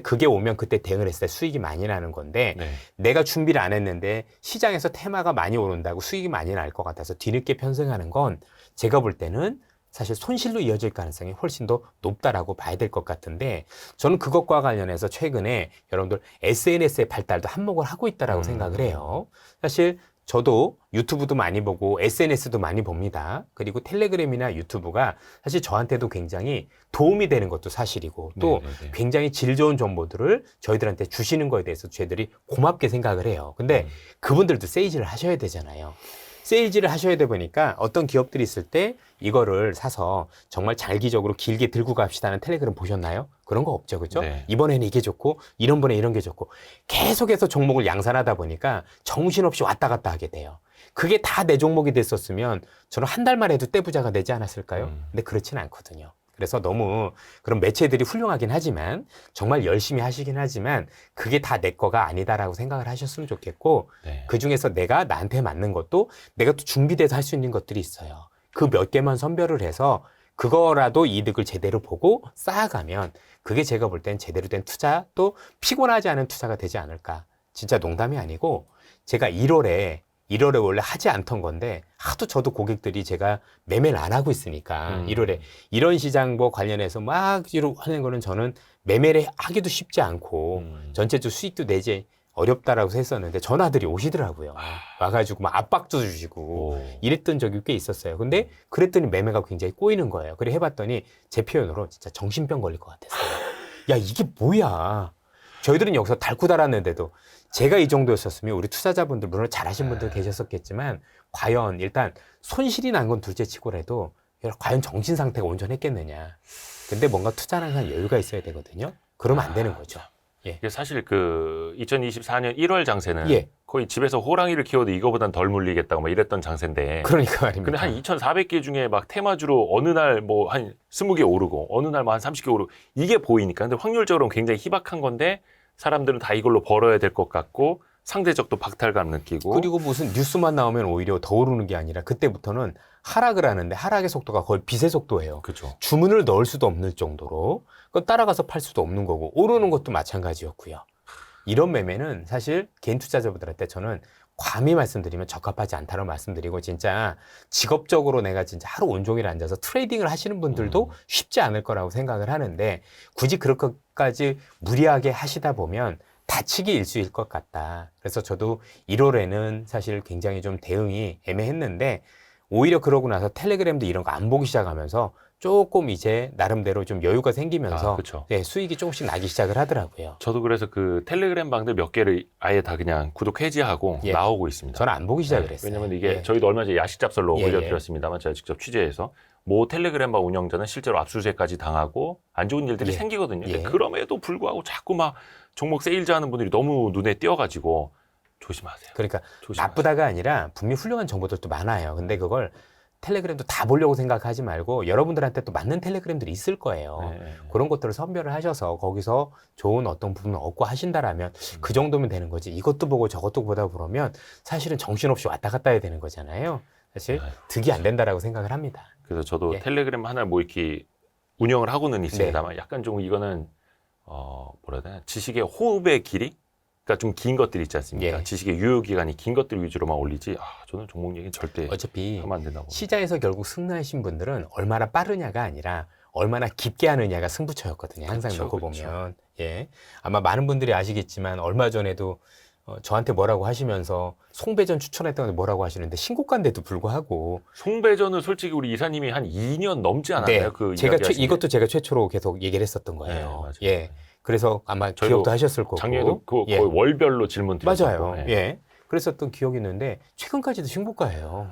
B: 그게 오면 그때 대응을 했을 때 수익이 많이 나는 건데
A: 네.
B: 내가 준비를 안 했는데 시장에서 테마가 많이 오른다고 수익이 많이 날 것 같아서 뒤늦게 편승하는 건 제가 볼 때는 사실 손실로 이어질 가능성이 훨씬 더 높다라고 봐야 될 것 같은데 저는 그것과 관련해서 최근에 여러분들 SNS의 발달도 한몫을 하고 있다라고 생각을 해요. 사실 저도 유튜브도 많이 보고 SNS도 많이 봅니다. 그리고 텔레그램이나 유튜브가 사실 저한테도 굉장히 도움이 되는 것도 사실이고 또
A: 네네네.
B: 굉장히 질 좋은 정보들을 저희들한테 주시는 거에 대해서 저희들이 고맙게 생각을 해요. 근데 그분들도 세일즈를 하셔야 되잖아요. 세일즈를 하셔야 돼 보니까 어떤 기업들이 있을 때 이거를 사서 정말 장기적으로 길게 들고 갑시다는 텔레그램 보셨나요? 그런 거 없죠, 그죠?
A: 네.
B: 이번에는 이게 좋고 이런 번에 이런 게 좋고 계속해서 종목을 양산하다 보니까 정신없이 왔다 갔다 하게 돼요. 그게 다 내 종목이 됐었으면 저는 한 달만 해도 떼부자가 되지 않았을까요? 근데 그렇진 않거든요. 그래서 너무 그런 매체들이 훌륭하긴 하지만 정말 열심히 하시긴 하지만 그게 다 내 거가 아니다라고 생각을 하셨으면 좋겠고
A: 네.
B: 그중에서 내가 나한테 맞는 것도 내가 또 준비돼서 할 수 있는 것들이 있어요. 그 몇 개만 선별을 해서 그거라도 이득을 제대로 보고 쌓아가면 그게 제가 볼 땐 제대로 된 투자 또 피곤하지 않은 투자가 되지 않을까. 진짜 농담이 아니고 제가 1월에 원래 하지 않던 건데 하도 저도 고객들이 제가 매매를 안 하고 있으니까 1월에 이런 시장 뭐 관련해서 막 하는 거는 저는 매매를 하기도 쉽지 않고 전체적 수익도 내지 어렵다라고 했었는데 전화들이 오시더라고요. 와가지고 막 압박도 주시고 이랬던 적이 꽤 있었어요. 근데 그랬더니 매매가 굉장히 꼬이는 거예요. 그래 해봤더니 제 표현으로 진짜 정신병 걸릴 것 같았어요. 야 이게 뭐야. 저희들은 여기서 닳고 달았는데도 제가 이 정도였었으면 우리 투자자분들 물론 잘하신 분들 계셨었겠지만 과연 일단 손실이 난 건 둘째 치고라도 과연 정신 상태가 온전했겠느냐. 근데 뭔가 투자는 항상 여유가 있어야 되거든요. 그러면 안 되는 거죠. 예.
A: 이게 사실 그 2024년 1월 장세는
B: 예.
A: 거의 집에서 호랑이를 키워도 이거보단 덜 물리겠다고 막 이랬던 장세인데.
B: 그러니까 말입니다.
A: 근데 한 2,400개 중에 막 테마주로 어느 날 뭐 한 20개 오르고 어느 날 뭐 한 30개 오르고 이게 보이니까. 근데 확률적으로는 굉장히 희박한 건데 사람들은 다 이걸로 벌어야 될 것 같고 상대적 또 박탈감 느끼고.
B: 그리고 무슨 뉴스만 나오면 오히려 더 오르는 게 아니라 그때부터는 하락을 하는데 하락의 속도가 거의 빛의 속도예요.
A: 그렇죠.
B: 주문을 넣을 수도 없는 정도로 그건 따라가서 팔 수도 없는 거고 오르는 것도 마찬가지였고요. 이런 매매는 사실 개인 투자자분들한테 저는 감히 말씀드리면 적합하지 않다고 말씀드리고 진짜 직업적으로 내가 진짜 하루 온종일 앉아서 트레이딩을 하시는 분들도 쉽지 않을 거라고 생각을 하는데 굳이 그렇게까지 무리하게 하시다 보면 다치기 일쑤일 것 같다. 그래서 저도 1월에는 사실 굉장히 좀 대응이 애매했는데 오히려 그러고 나서 텔레그램도 이런 거 안 보기 시작하면서 조금 이제 나름대로 좀 여유가 생기면서
A: 그렇죠.
B: 네, 수익이 조금씩 나기 시작을 하더라고요.
A: 저도 그래서 그 텔레그램 방들 몇 개를 아예 다 그냥 구독 해지하고
B: 예.
A: 나오고 있습니다.
B: 저는 안 보기 시작을 했어요.
A: 왜냐면 이게
B: 예.
A: 저희도 얼마 전에 야식잡설로
B: 예,
A: 올려드렸습니다만 제가 직접 취재해서 모 텔레그램 방 운영자는 실제로 압수수색까지 당하고 안 좋은 일들이
B: 예.
A: 생기거든요.
B: 예.
A: 근데 그럼에도 불구하고 자꾸 막 종목 세일즈 하는 분들이 너무 눈에 띄어가지고 조심하세요.
B: 그러니까
A: 조심하세요.
B: 나쁘다가 아니라 분명히 훌륭한 정보들도 많아요. 근데 그걸 텔레그램도 다 보려고 생각하지 말고 여러분들한테 또 맞는 텔레그램들이 있을 거예요.
A: 네.
B: 그런 것들을 선별을 하셔서 거기서 좋은 어떤 부분을 얻고 하신다라면 그 정도면 되는 거지. 이것도 보고 저것도 보다 보면 사실은 정신없이 왔다 갔다 해야 되는 거잖아요. 사실
A: 아유,
B: 득이 안 된다라고 생각을 합니다.
A: 그래서 저도
B: 예.
A: 텔레그램 하나 뭐 이렇게 운영을 하고는 있습니다만 약간 좀 이거는 뭐라 해야 되나 지식의 호흡의 길이 그러니까 좀 긴 것들이 있지 않습니까?
B: 예.
A: 지식의 유효 기간이 긴 것들 위주로만 올리지. 저는 종목 얘기는 절대
B: 어차피
A: 하면 안 된다고.
B: 시장에서 결국 승리하신 분들은 얼마나 빠르냐가 아니라 얼마나 깊게 하느냐가 승부처였거든요. 항상
A: 그쵸,
B: 놓고
A: 그쵸.
B: 보면. 예. 아마 많은 분들이 아시겠지만 얼마 전에도 저한테 뭐라고 하시면서 송배전 추천했던 데 뭐라고 하시는데 신고가인데도 불구하고
A: 송배전은 솔직히 우리 이사님이 한 2년 넘지 않았나요? 그
B: 제가
A: 이야기하신 게?
B: 이것도 제가 최초로 계속 얘기를 했었던 거예요.
A: 네, 맞아요.
B: 예. 그래서 아마
A: 저희도
B: 기억도 하셨을 거고.
A: 작년에도
B: 예.
A: 거의 월별로 질문 드렸었고.
B: 맞아요.
A: 예.
B: 예. 그랬었던 기억이 있는데 최근까지도 신고가예요.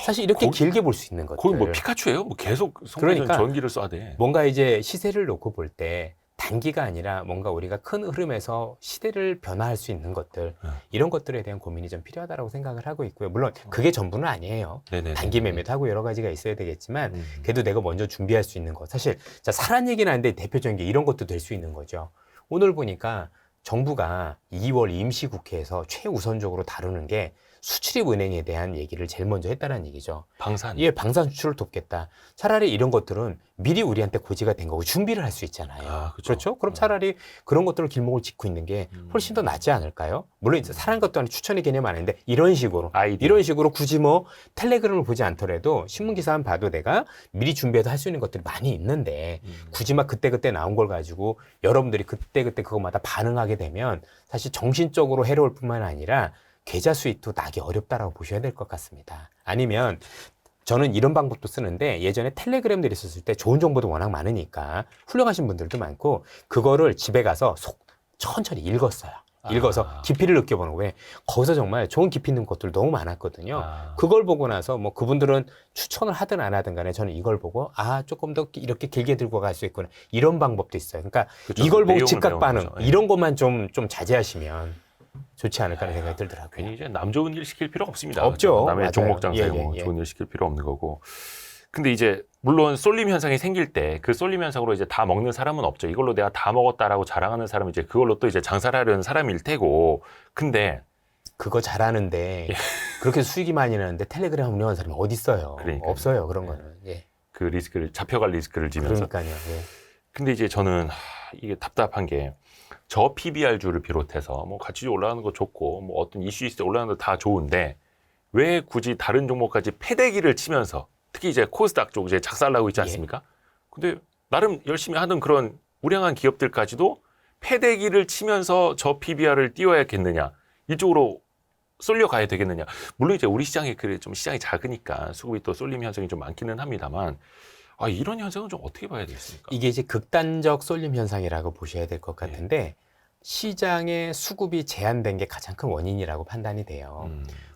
B: 사실 이렇게
A: 거기-
B: 길게 볼 수 있는 것들.
A: 거의 뭐 피카츄예요? 뭐 계속 송배전
B: 그러니까
A: 전기를 쏴대.
B: 뭔가 이제 시세를 놓고 볼 때 단기가 아니라 뭔가 우리가 큰 흐름에서 시대를 변화할 수 있는 것들 이런 것들에 대한 고민이 좀 필요하다고 생각을 하고 있고요. 물론 그게 전부는 아니에요.
A: 네네네.
B: 단기 매매도 하고 여러 가지가 있어야 되겠지만 그래도 내가 먼저 준비할 수 있는 것. 사실 자, 사란 얘기는 하는데 대표적인 게 이런 것도 될 수 있는 거죠. 오늘 보니까 정부가 2월 임시국회에서 최우선적으로 다루는 게 수출입은행에 대한 얘기를 제일 먼저 했다는 얘기죠.
A: 방산.
B: 예, 방산 수출을 돕겠다. 차라리 이런 것들은 미리 우리한테 고지가 된 거고 준비를 할 수 있잖아요.
A: 아,
B: 그렇죠? 그럼 차라리 그런 것들을 길목을 짚고 있는 게 훨씬 더 낫지 않을까요? 물론 이제 사는 것도 아니고 추천의 개념 아닌데 이런 식으로
A: 아이디어.
B: 이런 식으로 굳이 뭐 텔레그램을 보지 않더라도 신문 기사만 봐도 내가 미리 준비해서 할 수 있는 것들이 많이 있는데 굳이 막 그때그때 나온 걸 가지고 여러분들이 그때그때 그것마다 반응하게 되면 사실 정신적으로 해로울 뿐만 아니라 계좌 수익도 나기 어렵다라고 보셔야 될 것 같습니다. 아니면 저는 이런 방법도 쓰는데 예전에 텔레그램들이 있었을 때 좋은 정보도 워낙 많으니까 훌륭하신 분들도 많고 그거를 집에 가서 천천히 읽었어요. 읽어서 깊이를 느껴보는 거예요. 거기서 정말 좋은 깊이 있는 것들 너무 많았거든요. 그걸 보고 나서 뭐 그분들은 추천을 하든 안 하든 간에 저는 이걸 보고 조금 더 이렇게 길게 들고 갈 수 있구나. 이런 방법도 있어요. 그러니까
A: 그렇죠.
B: 이걸 보고
A: 내용을
B: 즉각 반응
A: 배우는 거죠.
B: 이런 것만 좀 자제하시면 좋지 않을까라는 생각이 들더라고요.
A: 괜히 이제 남 좋은 일 시킬 필요 없습니다.
B: 없죠.
A: 남의
B: 맞아요.
A: 종목 장사에 뭐 좋은 일 시킬 필요 없는 거고. 근데 이제 물론 쏠림 현상이 생길 때 그 쏠림 현상으로 이제 다 먹는 사람은 없죠. 이걸로 내가 다 먹었다라고 자랑하는 사람은 이제 그걸로 또 이제 장사를 하려는 사람일 테고. 근데
B: 그거 잘하는데 그렇게 수익이 많이 나는데 텔레그램 운영하는 사람이 어디 있어요?
A: 그러니까요.
B: 없어요. 그런 거는. 예.
A: 그 리스크를 잡혀갈 리스크를 지면서.
B: 그러니까요. 예.
A: 근데 이제 저는 이게 답답한 게 저 PBR주를 비롯해서 뭐 가치 올라가는 거 좋고 뭐 어떤 이슈 있을 때 올라가는 거 다 좋은데 왜 굳이 다른 종목까지 패대기를 치면서 특히 이제 코스닥 쪽 이제 작살나고 있지 않습니까? 근데 나름 열심히 하던 그런 우량한 기업들까지도 패대기를 치면서 저 PBR을 띄워야겠느냐 이쪽으로 쏠려가야 되겠느냐. 물론 이제 우리 시장이 그래 좀 시장이 작으니까 수급이 또 쏠림 현상이 좀 많기는 합니다만 이런 현상은 좀 어떻게 봐야 되겠습니까?
B: 이게 이제 극단적 쏠림 현상이라고 보셔야 될 것 같은데 시장의 수급이 제한된 게 가장 큰 원인이라고 판단이 돼요.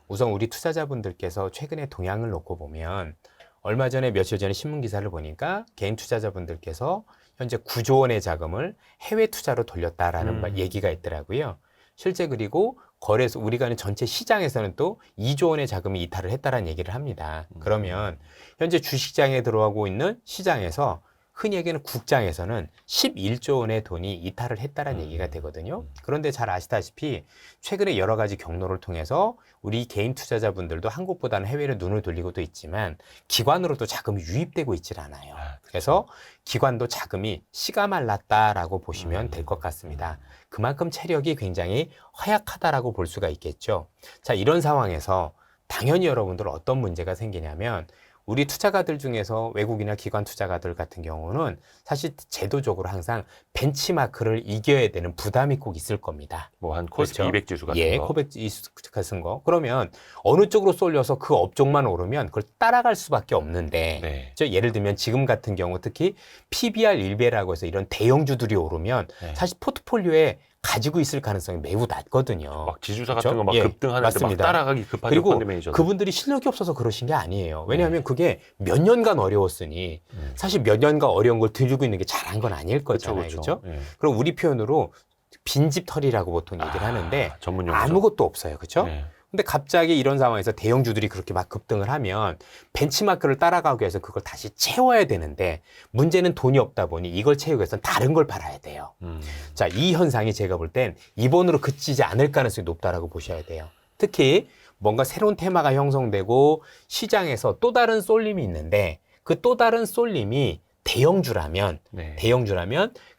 B: 우선 우리 투자자분들께서 최근에 동향을 놓고 보면 얼마 전에 며칠 전에 신문 기사를 보니까 개인 투자자분들께서 현재 9조 원의 자금을 해외 투자로 돌렸다라는 얘기가 있더라고요. 실제 그리고 거래소 우리가 하는 전체 시장에서는 또 2조 원의 자금이 이탈을 했다라는 얘기를 합니다. 그러면 현재 주식장에 들어가고 있는 시장에서 흔히 얘기하는 국장에서는 11조 원의 돈이 이탈을 했다라는 얘기가 되거든요. 그런데 잘 아시다시피 최근에 여러 가지 경로를 통해서 우리 개인 투자자분들도 한국보다는 해외로 눈을 돌리고도 있지만 기관으로도 자금이 유입되고 있질 않아요. 그래서 기관도 자금이 씨가 말랐다라고 보시면 될 것 같습니다. 그만큼 체력이 굉장히 허약하다라고 볼 수가 있겠죠. 자, 이런 상황에서 당연히 여러분들 어떤 문제가 생기냐면 우리 투자가들 중에서 외국이나 기관 투자가들 같은 경우는 사실 제도적으로 항상 벤치마크를 이겨야 되는 부담이 꼭 있을 겁니다.
A: 뭐 한 코스피
B: 그렇죠?
A: 200 지수 같은
B: 예,
A: 거.
B: 코백 지수 같은 거. 그러면 어느 쪽으로 쏠려서 그 업종만 오르면 그걸 따라갈 수밖에 없는데
A: 네.
B: 예를 들면 지금 같은 경우 특히 PBR 1배라고 해서 이런 대형주들이 오르면 사실 포트폴리오에 가지고 있을 가능성이 매우 낮거든요.
A: 막 지주사
B: 그렇죠?
A: 같은 거 막
B: 예,
A: 급등하는데
B: 맞습니다.
A: 막 따라가기 급하게
B: 그리고
A: 펀드 매니저.
B: 그분들이 실력이 없어서 그러신 게 아니에요. 왜냐하면 그게 몇 년간 어려웠으니 사실 몇 년간 어려운 걸 들고 있는 게 잘한 건 아닐 거잖아요. 그렇죠?
A: 예.
B: 그럼 우리 표현으로 빈집털이라고 보통 얘기를 하는데
A: 전문 용어죠.
B: 아무것도 없어요. 그렇죠?
A: 네.
B: 근데 갑자기 이런 상황에서 대형주들이 그렇게 막 급등을 하면 벤치마크를 따라가기 위해서 그걸 다시 채워야 되는데 문제는 돈이 없다 보니 이걸 채우기 위해서는 다른 걸 팔아야 돼요. 자, 이 현상이 제가 볼 땐 이번으로 그치지 않을 가능성이 높다라고 보셔야 돼요. 특히 뭔가 새로운 테마가 형성되고 시장에서 또 다른 쏠림이 있는데 그 또 다른 쏠림이 대형주라면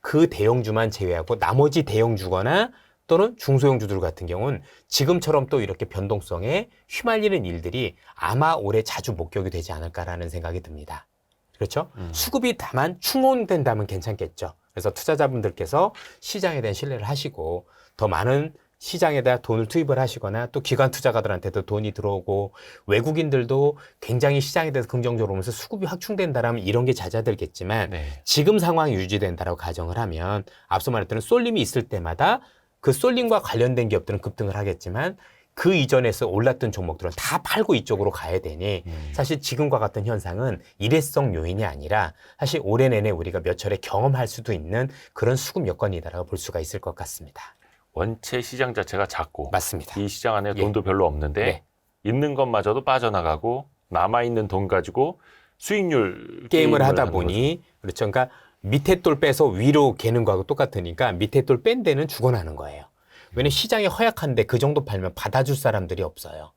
B: 그 대형주만 제외하고 나머지 대형주거나 또는 중소형주들 같은 경우는 지금처럼 또 이렇게 변동성에 휘말리는 일들이 아마 올해 자주 목격이 되지 않을까라는 생각이 듭니다. 그렇죠? 수급이 다만 충원된다면 괜찮겠죠. 그래서 투자자분들께서 시장에 대한 신뢰를 하시고 더 많은 시장에다 돈을 투입을 하시거나 또 기관 투자가들한테도 돈이 들어오고 외국인들도 굉장히 시장에 대해서 긍정적으로 보면서 수급이 확충된다라면 이런 게 잦아들겠지만 지금 상황이 유지된다라고 가정을 하면 앞서 말했던 쏠림이 있을 때마다 그 쏠림과 관련된 기업들은 급등을 하겠지만 그 이전에서 올랐던 종목들은 다 팔고 이쪽으로 가야 되니 사실 지금과 같은 현상은 일회성 요인이 아니라 사실 올해 내내 우리가 몇 차례 경험할 수도 있는 그런 수급 여건이다라고 볼 수가 있을 것 같습니다.
A: 원체 시장 자체가 작고
B: 맞습니다.
A: 이 시장 안에
B: 예.
A: 돈도 별로 없는데
B: 네.
A: 있는 것마저도 빠져나가고 남아있는 돈 가지고 수익률
B: 게임을 하다
A: 하는
B: 보니 그렇죠. 그러니까 밑에 돌 빼서 위로 개는 거하고 똑같으니까 밑에 돌 뺀 데는 죽어나는 거예요. 왜냐면 시장이 허약한데 그 정도 팔면 받아줄 사람들이 없어요.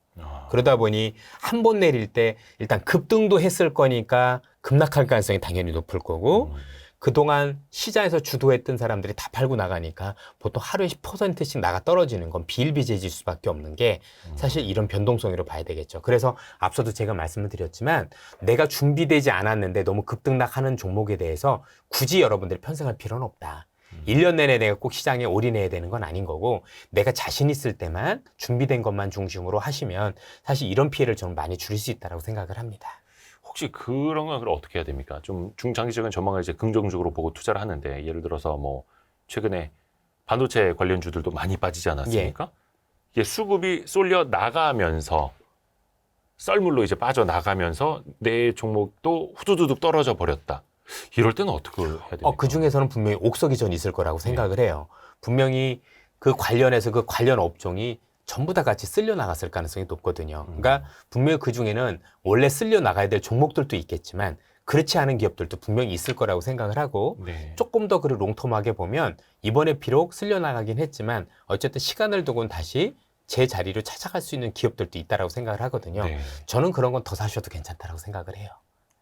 B: 그러다 보니 한 번 내릴 때 일단 급등도 했을 거니까 급락할 가능성이 당연히 높을 거고 그동안 시장에서 주도했던 사람들이 다 팔고 나가니까 보통 하루에 10%씩 나가 떨어지는 건 비일비재해질 수밖에 없는 게 사실 이런 변동성으로 봐야 되겠죠. 그래서 앞서도 제가 말씀을 드렸지만 내가 준비되지 않았는데 너무 급등락하는 종목에 대해서 굳이 여러분들이 편승할 필요는 없다. 1년 내내 내가 꼭 시장에 올인해야 되는 건 아닌 거고 내가 자신 있을 때만 준비된 것만 중심으로 하시면 사실 이런 피해를 좀 많이 줄일 수 있다고 생각을 합니다.
A: 혹시 그런 건 그럼 어떻게 해야 됩니까? 좀 중장기적인 전망을 이제 긍정적으로 보고 투자를 하는데 예를 들어서 뭐 최근에 반도체 관련주들도 많이 빠지지 않았습니까? 이게 수급이 쏠려 나가면서 썰물로 이제 빠져나가면서 내 종목도 후두두둑 떨어져 버렸다. 이럴 때는 어떻게 해야 됩니까?
B: 그 중에서는 분명히 옥석이 전 있을 거라고 생각을 해요. 분명히 그 관련해서 그 관련 업종이 전부 다 같이 쓸려 나갔을 가능성이 높거든요. 그러니까 분명히 그 중에는 원래 쓸려 나가야 될 종목들도 있겠지만 그렇지 않은 기업들도 분명히 있을 거라고 생각을 하고
A: 네.
B: 조금 더 그를 롱텀하게 보면 이번에 비록 쓸려 나가긴 했지만 어쨌든 시간을 두고는 다시 제 자리로 찾아갈 수 있는 기업들도 있다라고 생각을 하거든요.
A: 네.
B: 저는 그런 건 더 사셔도 괜찮다라고 생각을 해요.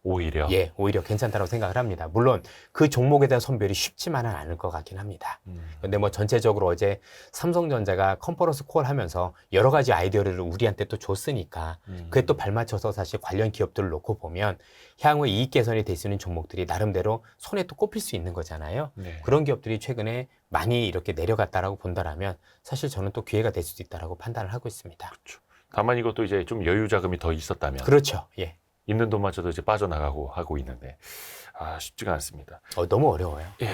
A: 오히려.
B: 예, 오히려 괜찮다고 생각을 합니다. 물론 그 종목에 대한 선별이 쉽지만은 않을 것 같긴 합니다. 근데 뭐 전체적으로 어제 삼성전자가 컨퍼런스 콜 하면서 여러 가지 아이디어를 우리한테 또 줬으니까 그게 또 발맞춰서 사실 관련 기업들을 놓고 보면 향후 이익 개선이 될 수 있는 종목들이 나름대로 손에 또 꼽힐 수 있는 거잖아요.
A: 네.
B: 그런 기업들이 최근에 많이 이렇게 내려갔다라고 본다라면 사실 저는 또 기회가 될 수도 있다라고 판단을 하고 있습니다.
A: 그렇죠. 다만 이것도 이제 좀 여유 자금이 더 있었다면
B: 그렇죠. 예.
A: 있는 돈마저도 이제 빠져나가고 하고 있는데 쉽지가 않습니다.
B: 너무 어려워요.
A: 예.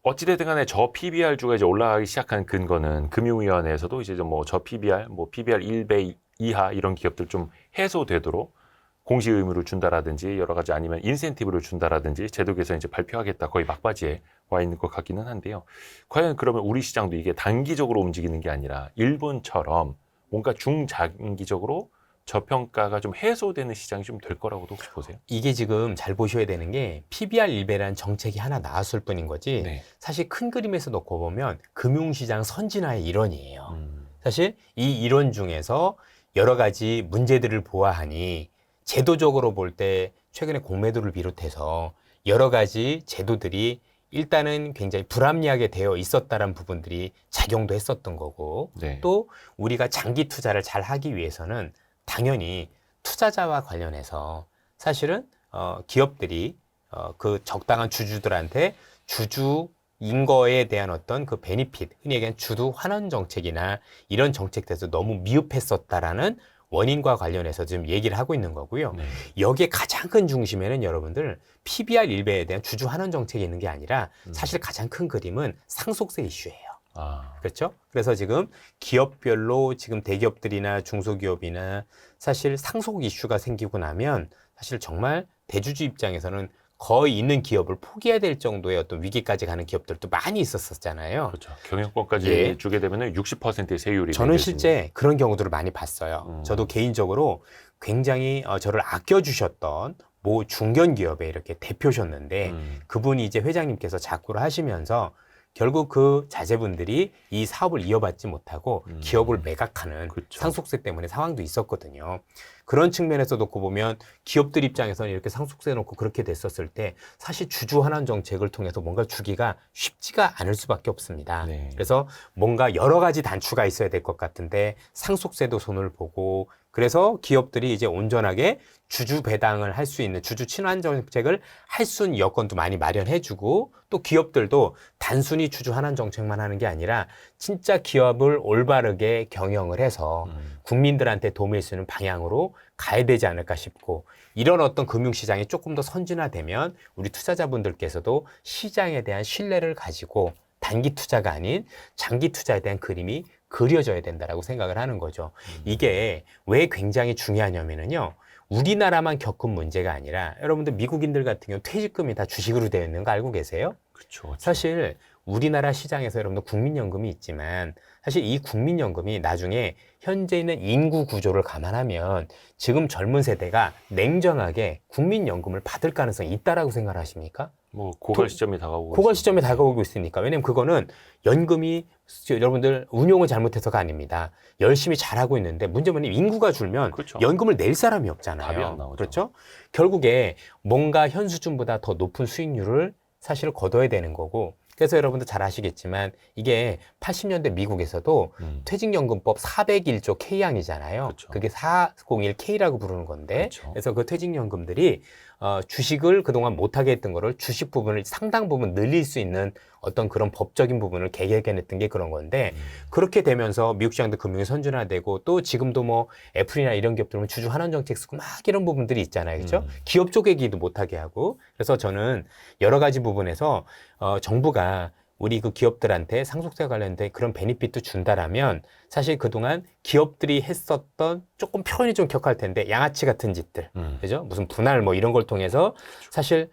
A: 어찌됐든 간에 저 PBR주가 이제 올라가기 시작한 근거는 금융위원회에서도 이제 뭐 저 PBR, 뭐 PBR 1배 이하 이런 기업들 좀 해소되도록 공시 의무를 준다라든지 여러 가지 아니면 인센티브를 준다라든지 제도 개선 이제 발표하겠다 거의 막바지에 와 있는 것 같기는 한데요. 과연 그러면 우리 시장도 이게 단기적으로 움직이는 게 아니라 일본처럼 뭔가 중장기적으로 저평가가 좀 해소되는 시장이 좀 될 거라고도 혹시 보세요?
B: 이게 지금 잘 보셔야 되는 게 PBR 1배라는 정책이 하나 나왔을 뿐인 거지
A: 네.
B: 사실 큰 그림에서 놓고 보면 금융시장 선진화의 일원이에요. 사실 이 일원 중에서 여러 가지 문제들을 보아하니 제도적으로 볼 때 최근에 공매도를 비롯해서 여러 가지 제도들이 일단은 굉장히 불합리하게 되어 있었다는 부분들이 작용도 했었던 거고
A: 네.
B: 또 우리가 장기 투자를 잘 하기 위해서는 당연히 투자자와 관련해서 사실은 기업들이 그 적당한 주주들한테 주주인 거에 대한 어떤 그 베니핏, 흔히 얘기하는 주주 환원 정책이나 이런 정책에서 너무 미흡했었다라는 원인과 관련해서 지금 얘기를 하고 있는 거고요.
A: 네.
B: 여기에 가장 큰 중심에는 여러분들 PBR 1배에 대한 주주 환원 정책이 있는 게 아니라 사실 가장 큰 그림은 상속세 이슈예요. 그렇죠? 그래서 지금 기업별로 지금 대기업들이나 중소기업이나 사실 상속 이슈가 생기고 나면 사실 정말 대주주 입장에서는 거의 있는 기업을 포기해야 될 정도의 어떤 위기까지 가는 기업들도 많이 있었잖아요.
A: 그렇죠. 경영권까지
B: 예.
A: 주게 되면 60%의 세율이
B: 저는
A: 매겨지는.
B: 실제 그런 경우들을 많이 봤어요. 저도 개인적으로 굉장히 저를 아껴주셨던 모 중견기업의 이렇게 대표셨는데 그분이 이제 회장님께서 자꾸를 하시면서 결국 그 자제분들이 이 사업을 이어받지 못하고 기업을 매각하는
A: 그렇죠.
B: 상속세 때문에 상황도 있었거든요. 그런 측면에서 놓고 보면 기업들 입장에서는 이렇게 상속세 놓고 그렇게 됐었을 때 사실 주주 환원 정책을 통해서 뭔가 주기가 쉽지가 않을 수밖에 없습니다.
A: 네.
B: 그래서 뭔가 여러 가지 단추가 있어야 될 것 같은데 상속세도 손을 보고 그래서 기업들이 이제 온전하게 주주 배당을 할 수 있는 주주 친환 정책을 할 수 있는 여건도 많이 마련해주고 또 기업들도 단순히 주주 환원 정책만 하는 게 아니라 진짜 기업을 올바르게 경영을 해서 국민들한테 도움을 주는 방향으로 가야 되지 않을까 싶고 이런 어떤 금융시장이 조금 더 선진화되면 우리 투자자분들께서도 시장에 대한 신뢰를 가지고 단기 투자가 아닌 장기 투자에 대한 그림이 그려져야 된다라고 생각을 하는 거죠. 이게 왜 굉장히 중요하냐면요. 우리나라만 겪은 문제가 아니라 여러분들 미국인들 같은 경우 퇴직금이 다 주식으로 되어 있는 거 알고 계세요?
A: 그렇죠.
B: 사실 우리나라 시장에서 여러분들 국민연금이 있지만 사실 이 국민연금이 나중에 현재 있는 인구 구조를 감안하면 지금 젊은 세대가 냉정하게 국민연금을 받을 가능성이 있다라고 생각하십니까?
A: 뭐 고갈 시점이 다가오고
B: 고갈
A: 있습니다.
B: 시점에 다가오고 있으니까. 왜냐면 그거는 연금이 여러분들 운용을 잘못해서가 아닙니다. 열심히 잘하고 있는데 문제는 인구가 줄면
A: 그렇죠.
B: 연금을 낼 사람이 없잖아요.
A: 답이 안 나오죠.
B: 그렇죠? 결국에 뭔가 현 수준보다 더 높은 수익률을 사실 거둬야 되는 거고 그래서 여러분들 잘 아시겠지만 이게 80년대 미국에서도 퇴직연금법 401조 K항이잖아요.
A: 그렇죠.
B: 그게 401K라고 부르는 건데
A: 그렇죠.
B: 그래서 그 퇴직연금들이 주식을 그동안 못하게 했던 거를 주식 부분을 상당 부분 늘릴 수 있는 어떤 그런 법적인 부분을 개개견했던 게 그런 건데 그렇게 되면서 미국 시장도 금융이 선진화되고 또 지금도 뭐 애플이나 이런 기업들은 주주 환원 정책 쓰고 막 이런 부분들이 있잖아요. 그렇죠? 기업 쪼개기도 못하게 하고 그래서 저는 여러 가지 부분에서 정부가 우리 그 기업들한테 상속세 관련된 그런 베니핏도 준다라면 사실 그동안 기업들이 했었던 조금 표현이 좀 격할 텐데 양아치 같은 짓들, 그죠? 무슨 분할 뭐 이런 걸 통해서 사실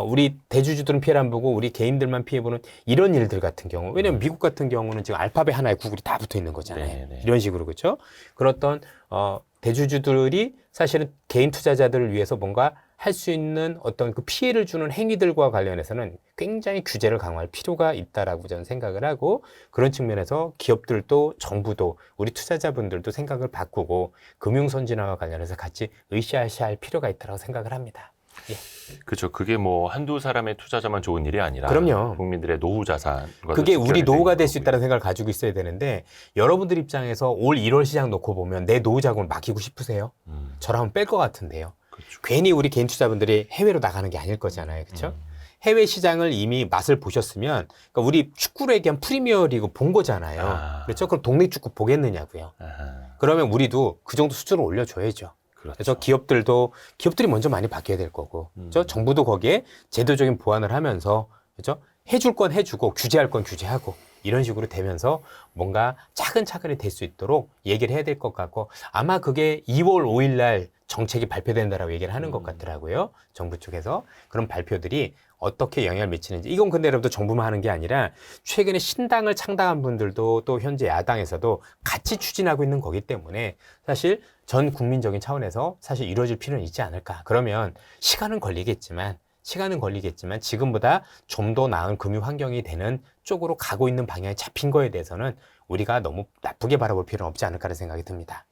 B: 우리 대주주들은 피해를 안 보고 우리 개인들만 피해 보는 이런 일들 같은 경우, 왜냐면 미국 같은 경우는 지금 알파벳 하나에 구글이 다 붙어 있는 거잖아요.
A: 네네.
B: 이런 식으로 그렇죠? 그렇던 대주주들이 사실은 개인 투자자들을 위해서 뭔가 할 수 있는 어떤 그 피해를 주는 행위들과 관련해서는 굉장히 규제를 강화할 필요가 있다라고 저는 생각을 하고 그런 측면에서 기업들도 정부도 우리 투자자분들도 생각을 바꾸고 금융 선진화와 관련해서 같이 으쌰으쌰할 필요가 있다고 생각을 합니다. 예.
A: 그렇죠. 그게 뭐 한두 사람의 투자자만 좋은 일이 아니라
B: 그럼요.
A: 국민들의 노후 자산과
B: 그게 우리 노후가 될 수
A: 거고요.
B: 있다는 생각을 가지고 있어야 되는데 여러분들 입장에서 올 1월 시장 놓고 보면 내 노후 자금을 맡기고 싶으세요? 저라면 뺄 것 같은데요.
A: 그렇죠.
B: 괜히 우리 개인 투자분들이 해외로 나가는 게 아닐 거잖아요. 그렇죠? 해외 시장을 이미 맛을 보셨으면 그러니까 우리 축구를 얘기한 프리미어리그 본 거잖아요. 그렇죠? 그럼 동네 축구 보겠느냐고요.
A: 아하.
B: 그러면 우리도 그 정도 수준을 올려줘야죠.
A: 그렇죠.
B: 그래서 기업들이 먼저 많이 바뀌어야 될 거고, 그렇죠? 정부도 거기에 제도적인 보완을 하면서, 그렇죠? 해줄 건 해주고, 규제할 건 규제하고, 이런 식으로 되면서 뭔가 차근차근히 될 수 있도록 얘기를 해야 될 것 같고, 아마 그게 2월 5일 날 정책이 발표된다라고 얘기를 하는 것 같더라고요. 정부 쪽에서. 그런 발표들이 어떻게 영향을 미치는지. 이건 근데 여러분들 정부만 하는 게 아니라 최근에 신당을 창당한 분들도 또 현재 야당에서도 같이 추진하고 있는 거기 때문에 사실 전 국민적인 차원에서 사실 이루어질 필요는 있지 않을까. 그러면 시간은 걸리겠지만 지금보다 좀 더 나은 금융 환경이 되는 쪽으로 가고 있는 방향이 잡힌 거에 대해서는 우리가 너무 나쁘게 바라볼 필요는 없지 않을까라는 생각이 듭니다.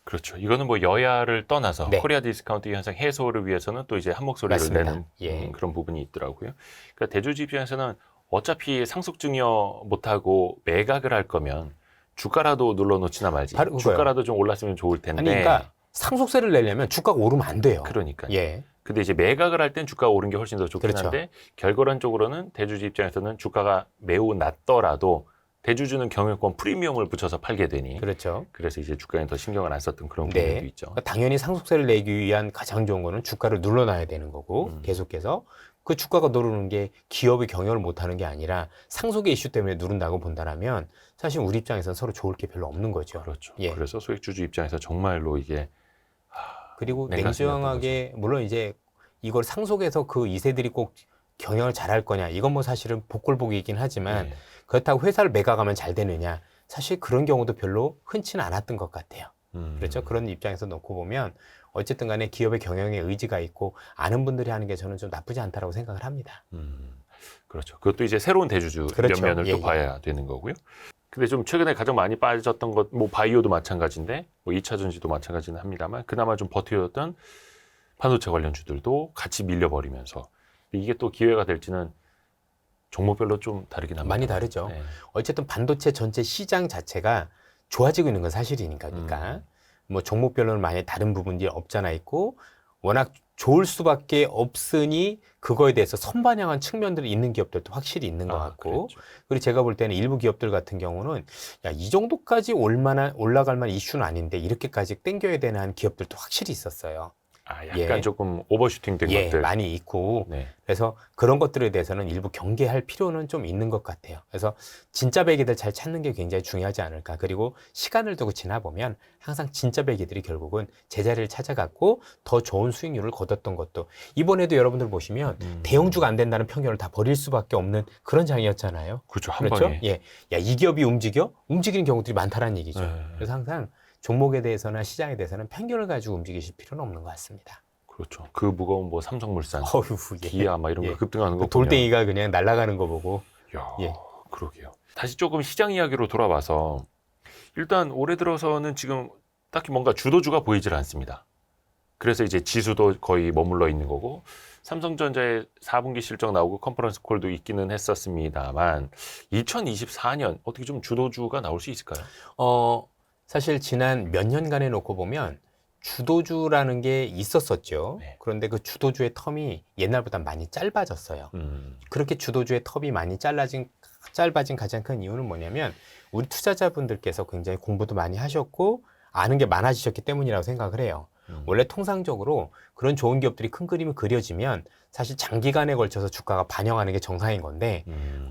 A: 그렇죠. 이거는 뭐 여야를 떠나서
B: 네.
A: 코리아 디스카운트 현상 해소를 위해서는 또 이제 한 목소리를
B: 맞습니다.
A: 내는
B: 예.
A: 그런 부분이 있더라고요. 그러니까 대주주 입장에서는 어차피 상속 증여 못하고 매각을 할 거면 주가라도 눌러놓지나 말지.
B: 바로 그거예요.
A: 주가라도 좀 올랐으면 좋을 텐데.
B: 아니, 그러니까 상속세를 내려면 주가가 오르면 안 돼요.
A: 그러니까요.
B: 예.
A: 근데 이제 매각을 할 땐 주가가 오른 게 훨씬 더 좋긴
B: 그렇죠.
A: 한데 결과론적으로는 대주주 입장에서는 주가가 매우 낮더라도 대주주는 경영권 프리미엄을 붙여서 팔게 되니
B: 그렇죠.
A: 그래서 이제 주가에 더 신경을 안 썼던 그런
B: 네.
A: 부분도 있죠.
B: 그러니까 당연히 상속세를 내기 위한 가장 좋은 거는 주가를 눌러놔야 되는 거고 계속해서 그 주가가 누르는 게 기업이 경영을 못하는 게 아니라 상속의 이슈 때문에 누른다고 본다라면 사실 우리 입장에서는 서로 좋을 게 별로 없는 거죠.
A: 그렇죠.
B: 예.
A: 그래서 소액주주 입장에서 정말로 이게
B: 그리고
A: 냉각이
B: 냉정하게 물론 이제 이걸 상속해서 그 2세들이 꼭 경영을 잘할 거냐 이건 뭐 사실은 복골복이긴 하지만
A: 네.
B: 그렇다고 회사를 매각하면 잘 되느냐 사실 그런 경우도 별로 흔치는 않았던 것 같아요. 그렇죠. 그런 입장에서 놓고 보면 어쨌든 간에 기업의 경영에 의지가 있고 아는 분들이 하는 게 저는 좀 나쁘지 않다라고 생각을 합니다.
A: 그렇죠. 그것도 이제 새로운 대주주
B: 그렇죠.
A: 면을
B: 예,
A: 또
B: 예.
A: 봐야 되는 거고요. 근데 좀 최근에 가장 많이 빠졌던 것, 뭐 바이오도 마찬가지인데, 뭐 2차 전지도 마찬가지는 합니다만, 그나마 좀 버텨줬던 반도체 관련 주들도 같이 밀려버리면서 이게 또 기회가 될지는 종목별로 좀 다르긴 합니다.
B: 많이 다르죠.
A: 네.
B: 어쨌든 반도체 전체 시장 자체가 좋아지고 있는 건 사실이니까. 뭐 종목별로는 많이 다른 부분이 없잖아 있고 워낙 좋을 수밖에 없으니 그거에 대해서 선반영한 측면들이 있는 기업들도 확실히 있는 것 같고
A: 그랬죠.
B: 그리고 제가 볼 때는 일부 기업들 같은 경우는 야, 이 정도까지 올라갈 만한 이슈는 아닌데 이렇게까지 땡겨야 되는 한 기업들도 확실히 있었어요.
A: 약간
B: 예.
A: 조금 오버슈팅 된
B: 예,
A: 것들.
B: 많이 있고
A: 네.
B: 그래서 그런 것들에 대해서는 일부 경계할 필요는 좀 있는 것 같아요. 그래서 진짜 배기들 잘 찾는 게 굉장히 중요하지 않을까. 그리고 시간을 두고 지나보면 항상 진짜 배기들이 결국은 제자리를 찾아갔고 더 좋은 수익률을 거뒀던 것도 이번에도 여러분들 보시면 대형주가 안 된다는 편견을 다 버릴 수밖에 없는 그런 장이었잖아요.
A: 그렇죠. 한
B: 그렇죠?
A: 방에.
B: 예. 야, 이 기업이 움직여? 움직이는 경우들이 많다는 얘기죠.
A: 네.
B: 그래서 항상 종목에 대해서나 시장에 대해서는 편견을 가지고 움직이실 필요는 없는 것 같습니다.
A: 그렇죠. 그 무거운 뭐 삼성물산,
B: 어휴, 예.
A: 기아 막 이런 거
B: 예.
A: 급등하는 거 보면
B: 돌덩이가 그냥 날아가는 거 보고
A: 야,
B: 예.
A: 그러게요. 다시 조금 시장 이야기로 돌아와서 일단 올해 들어서는 지금 딱히 뭔가 주도주가 보이질 않습니다. 그래서 이제 지수도 거의 머물러 있는 거고 삼성전자의 4분기 실적 나오고 컨퍼런스 콜도 있기는 했었습니다만 2024년 어떻게 좀 주도주가 나올 수 있을까요?
B: 사실 지난 몇 년간에 놓고 보면 주도주라는 게 있었었죠.
A: 네.
B: 그런데 그 주도주의 텀이 옛날보다 많이 짧아졌어요. 그렇게 주도주의 텀이 많이 짧아진 가장 큰 이유는 뭐냐면 우리 투자자분들께서 굉장히 공부도 많이 하셨고 아는 게 많아지셨기 때문이라고 생각을 해요. 원래 통상적으로 그런 좋은 기업들이 큰 그림이 그려지면 사실 장기간에 걸쳐서 주가가 반영하는 게 정상인 건데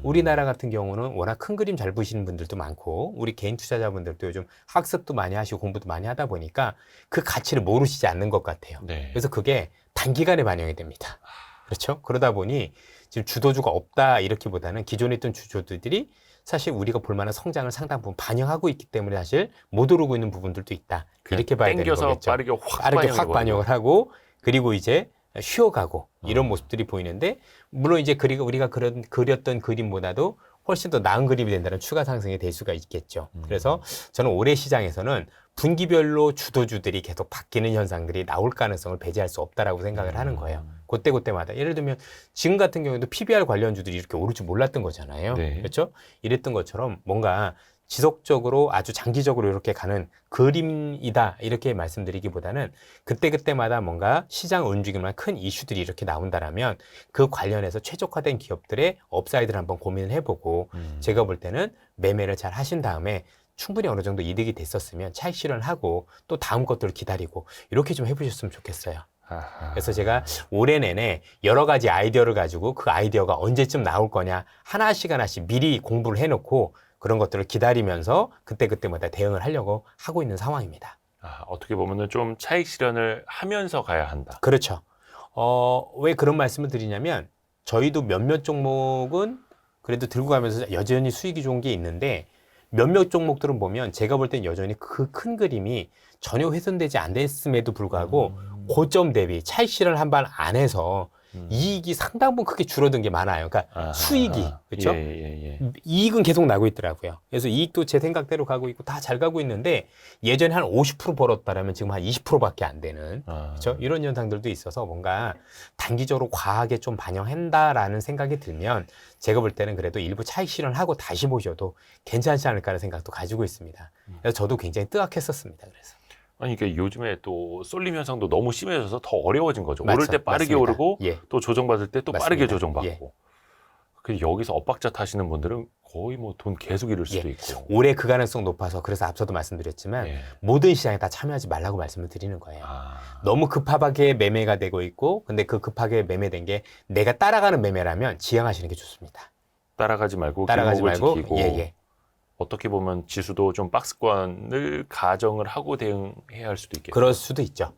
B: 우리나라 같은 경우는 워낙 큰 그림 잘 보시는 분들도 많고 우리 개인 투자자분들도 요즘 학습도 많이 하시고 공부도 많이 하다 보니까 그 가치를 모르시지 않는 것 같아요.
A: 네.
B: 그래서 그게 단기간에 반영이 됩니다. 그렇죠? 그러다 보니 지금 주도주가 없다 이렇게보다는 기존에 있던 주도주들이 사실 우리가 볼 만한 성장을 상당 부분 반영하고 있기 때문에 사실 못 오르고 있는 부분들도 있다. 이렇게 봐야 되는
A: 땡겨서
B: 거겠죠.
A: 빠르게
B: 확 반영을 하고 그리고 이제 쉬어가고 이런 모습들이 보이는데 물론 이제 우리가 그렸던 그림보다도 훨씬 더 나은 그림이 된다는 추가 상승이 될 수가 있겠죠. 그래서 저는 올해 시장에서는 분기별로 주도주들이 계속 바뀌는 현상들이 나올 가능성을 배제할 수 없다라고 생각을 하는 거예요. 그때마다 예를 들면 지금 같은 경우에도 PBR 관련주들이 이렇게 오를 줄 몰랐던 거잖아요.
A: 네.
B: 그렇죠? 이랬던 것처럼 뭔가 지속적으로 아주 장기적으로 이렇게 가는 그림이다 이렇게 말씀드리기보다는 그때마다 뭔가 시장을 움직일 만한 큰 이슈들이 이렇게 나온다라면 그 관련해서 최적화된 기업들의 업사이드를 한번 고민을 해보고 제가 볼 때는 매매를 잘 하신 다음에 충분히 어느 정도 이득이 됐었으면 차익 실현을 하고 또 다음 것들을 기다리고 이렇게 좀 해보셨으면 좋겠어요.
A: 아하.
B: 그래서 제가 올해 내내 여러 가지 아이디어를 가지고 그 아이디어가 언제쯤 나올 거냐 하나씩 미리 공부를 해놓고 그런 것들을 기다리면서 그때마다 대응을 하려고 하고 있는 상황입니다.
A: 어떻게 보면은 좀 차익 실현을 하면서 가야 한다.
B: 그렇죠. 왜 그런 말씀을 드리냐면 저희도 몇몇 종목은 그래도 들고 가면서 여전히 수익이 좋은 게 있는데 몇몇 종목들은 보면 제가 볼 땐 여전히 그 큰 그림이 전혀 훼손되지 않았음에도 불구하고 고점 대비 차익 실현을 한 번 안 해서 이익이 상당 부분 크게 줄어든 게 많아요. 그러니까 수익이 그렇죠? 이익은 계속 나고 있더라고요. 그래서 이익도 제 생각대로 가고 있고 다 잘 가고 있는데 예전에 한 50% 벌었다라면 지금 한 20%밖에 안 되는 그렇죠? 이런 현상들도 있어서 뭔가 단기적으로 과하게 좀 반영한다라는 생각이 들면 제가 볼 때는 그래도 일부 차익 실현하고 다시 보셔도 괜찮지 않을까라는 생각도 가지고 있습니다. 그래서 저도 굉장히 뜨악했었습니다. 그래서.
A: 아니, 그러니까 요즘에 또 쏠림 현상도 너무 심해져서 더 어려워진 거죠.
B: 맞죠.
A: 오를 때 빠르게
B: 맞습니다.
A: 오르고
B: 예.
A: 또 조정받을 때 또 빠르게
B: 맞습니다.
A: 조정받고.
B: 예.
A: 그래서 여기서 엇박자 타시는 분들은 거의 뭐 돈 계속 잃을 수도
B: 예.
A: 있고.
B: 올해 그 가능성 높아서 그래서 앞서도 말씀드렸지만
A: 예.
B: 모든 시장에 다 참여하지 말라고 말씀을 드리는 거예요. 너무 급하게 매매가 되고 있고 근데 그 급하게 매매된 게 내가 따라가는 매매라면 지양하시는 게 좋습니다.
A: 따라가지 말고
B: 따라가지
A: 길목을
B: 말고
A: 지키고
B: 예.
A: 어떻게 보면 지수도 좀 박스권을 가정을 하고 대응해야 할 수도 있겠죠.
B: 그럴 수도 있죠.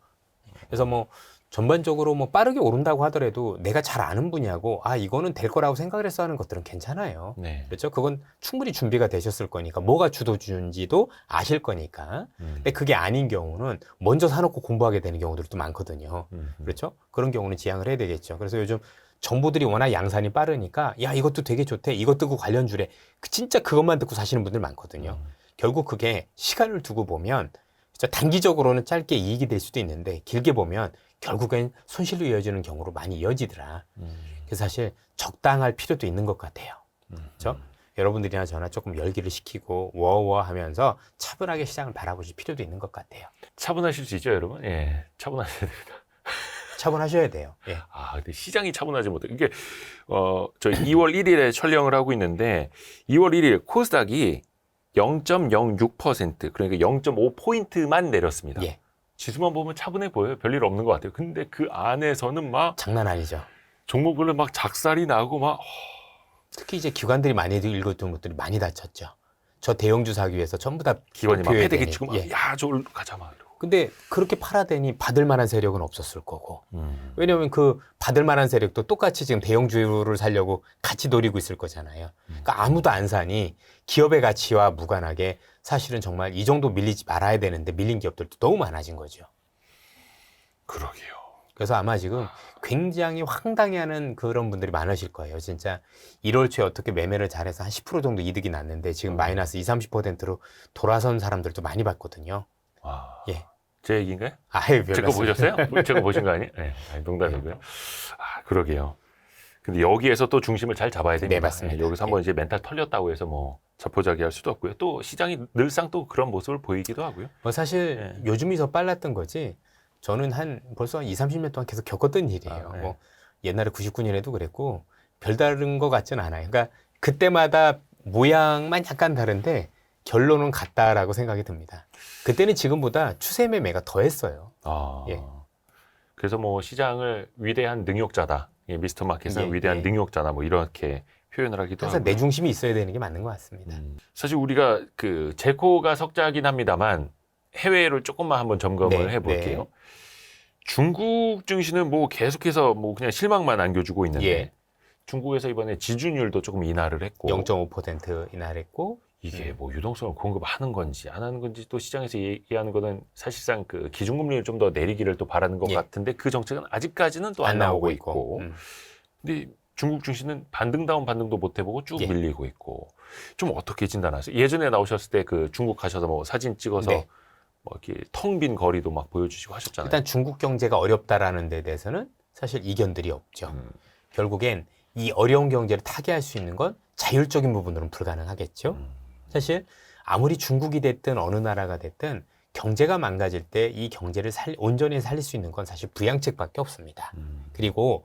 B: 그래서 뭐 전반적으로 뭐 빠르게 오른다고 하더라도 내가 잘 아는 분야고 이거는 될 거라고 생각을 해서 하는 것들은 괜찮아요.
A: 네.
B: 그렇죠? 그건 충분히 준비가 되셨을 거니까 뭐가 주도주인지도 아실 거니까. 근데 그게 아닌 경우는 먼저 사놓고 공부하게 되는 경우들도 많거든요. 그렇죠? 그런 경우는 지양을 해야 되겠죠. 그래서 요즘 정보들이 워낙 양산이 빠르니까 야 이것도 되게 좋대 이것도 그 관련주래 진짜 그것만 듣고 사시는 분들 많거든요. 결국 그게 시간을 두고 보면 진짜 단기적으로는 짧게 이익이 될 수도 있는데 길게 보면 결국엔 손실로 이어지는 경우로 많이 이어지더라. 그래서 사실 적당할 필요도 있는 것 같아요. 그렇죠? 여러분들이나 저나 조금 열기를 식히고 워워 하면서 차분하게 시장을 바라보실 필요도 있는 것 같아요.
A: 차분하실 수 있죠, 여러분? 예. 차분하셔야 됩니다.
B: 차분하셔야 돼요. 예.
A: 근데 시장이 차분하지 못해. 이게, 저희 2월 1일에 촬영을 하고 있는데, 2월 1일 코스닥이 0.06%, 그러니까 0.5포인트만 내렸습니다.
B: 예.
A: 지수만 보면 차분해 보여요. 별일 없는 것 같아요. 근데 그 안에서는 막
B: 장난 아니죠.
A: 종목별로 막 작살이 나고 막
B: 특히 이제 기관들이 많이 읽었던 것들이 많이 다쳤죠. 저 대형주 사기 위해서 전부 다
A: 기관이 막
B: 표해야
A: 패대기
B: 되니.
A: 치고 막
B: 예.
A: 야, 저걸 가자 막 이러고.
B: 근데 그렇게 팔아대니 받을 만한 세력은 없었을 거고. 왜냐하면 그 받을 만한 세력도 똑같이 지금 대형주를 사려고 같이 노리고 있을 거잖아요. 그러니까 아무도 안 사니 기업의 가치와 무관하게 사실은 정말 이 정도 밀리지 말아야 되는데 밀린 기업들도 너무 많아진 거죠.
A: 그러게요.
B: 그래서 아마 지금 굉장히 황당해하는 그런 분들이 많으실 거예요. 진짜 1월 초에 어떻게 매매를 잘해서 한 10% 정도 이득이 났는데 지금 마이너스 20, 30%로 돌아선 사람들도 많이 봤거든요.
A: 와.
B: 예.
A: 제 얘기인가요?
B: 아유,
A: 제가 보셨어요? 제가 보신 거 아니에요? 네, 아니, 농담이고요. 아, 그러게요. 근데 여기에서 또 중심을 잘 잡아야 됩니다.
B: 네, 맞습니다.
A: 네, 여기서 한번 이제 멘탈 털렸다고 해서 뭐 자포자기할 수도 없고요. 또 시장이 늘상 또 그런 모습을 보이기도 하고요.
B: 뭐 사실 요즘이 더 빨랐던 거지. 저는 벌써 한 20, 30년 동안 계속 겪었던 일이에요.
A: 아, 네.
B: 뭐 옛날에 99년에도 그랬고 별다른 것 같지는 않아요. 그러니까 그때마다 모양만 약간 다른데 결론은 같다라고 생각이 듭니다. 그때는 지금보다 추세 매매가 더했어요.
A: 아,
B: 예.
A: 그래서 뭐 시장을 위대한 능욕자다. 예, 미스터 마켓은
B: 예,
A: 위대한
B: 예.
A: 능욕자다. 뭐 이렇게 표현을 하기도
B: 항상
A: 하고.
B: 내 중심이 있어야 되는 게 맞는 것 같습니다.
A: 사실 우리가 그 제코가 석자긴 합니다만 해외를 조금만 한번 점검을
B: 네,
A: 해볼게요.
B: 네.
A: 중국 증시는 뭐 계속해서 뭐 그냥 실망만 안겨주고 있는데
B: 예.
A: 중국에서 이번에 지준율도 조금 인하를 했고
B: 0.5% 인하했고
A: 이게 뭐 유동성을 공급하는 건지 안 하는 건지 또 시장에서 얘기하는 거는 사실상 그 기준금리를 좀 더 내리기를 또 바라는 것
B: 예.
A: 같은데 그 정책은 아직까지는 또 안 나오고 있고 근데 중국 증시는 반등다운 반등도 못 해보고 쭉
B: 예.
A: 밀리고 있고 좀 어떻게 진단하세요? 예전에 나오셨을 때 그 중국 가셔서 뭐 사진 찍어서
B: 네.
A: 뭐 이렇게 텅 빈 거리도 막 보여주시고 하셨잖아요.
B: 일단 중국 경제가 어렵다라는 데 대해서는 사실 이견들이 없죠. 결국엔 이 어려운 경제를 타개할 수 있는 건 자율적인 부분으로는 불가능하겠죠. 사실 아무리 중국이 됐든 어느 나라가 됐든 경제가 망가질 때 이 경제를 온전히 살릴 수 있는 건 사실 부양책밖에 없습니다. 그리고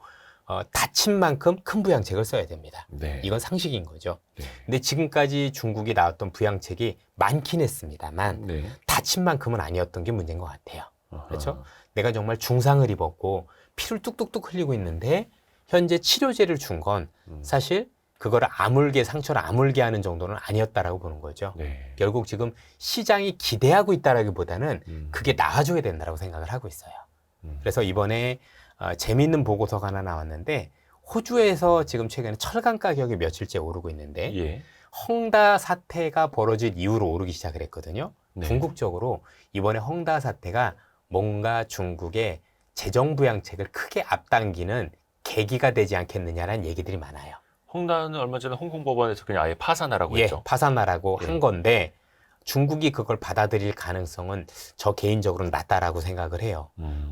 B: 다친 만큼 큰 부양책을 써야 됩니다.
A: 네.
B: 이건 상식인 거죠.
A: 네.
B: 근데 지금까지 중국이 나왔던 부양책이 많긴 했습니다만
A: 네.
B: 다친 만큼은 아니었던 게 문제인 것 같아요. 그렇죠?
A: 아하.
B: 내가 정말 중상을 입었고 피를 뚝뚝뚝 흘리고 있는데 현재 치료제를 준 건 사실 그거를 아물게 상처를 아물게 하는 정도는 아니었다라고 보는 거죠.
A: 네.
B: 결국 지금 시장이 기대하고 있다라기보다는 그게 나아져야 된다라고 생각을 하고 있어요. 그래서 이번에 재미있는 보고서가 하나 나왔는데 호주에서 지금 최근에 철강 가격이 며칠째 오르고 있는데
A: 예.
B: 헝다 사태가 벌어질 이후로 오르기 시작을 했거든요.
A: 네.
B: 궁극적으로 이번에 헝다 사태가 뭔가 중국의 재정 부양책을 크게 앞당기는 계기가 되지 않겠느냐라는 얘기들이 많아요.
A: 홍다는 얼마 전에 홍콩 법원에서 그냥 아예 파산하라고
B: 예,
A: 했죠.
B: 파산하라고
A: 예.
B: 한 건데 중국이 그걸 받아들일 가능성은 저 개인적으로는 낮다라고 생각을 해요.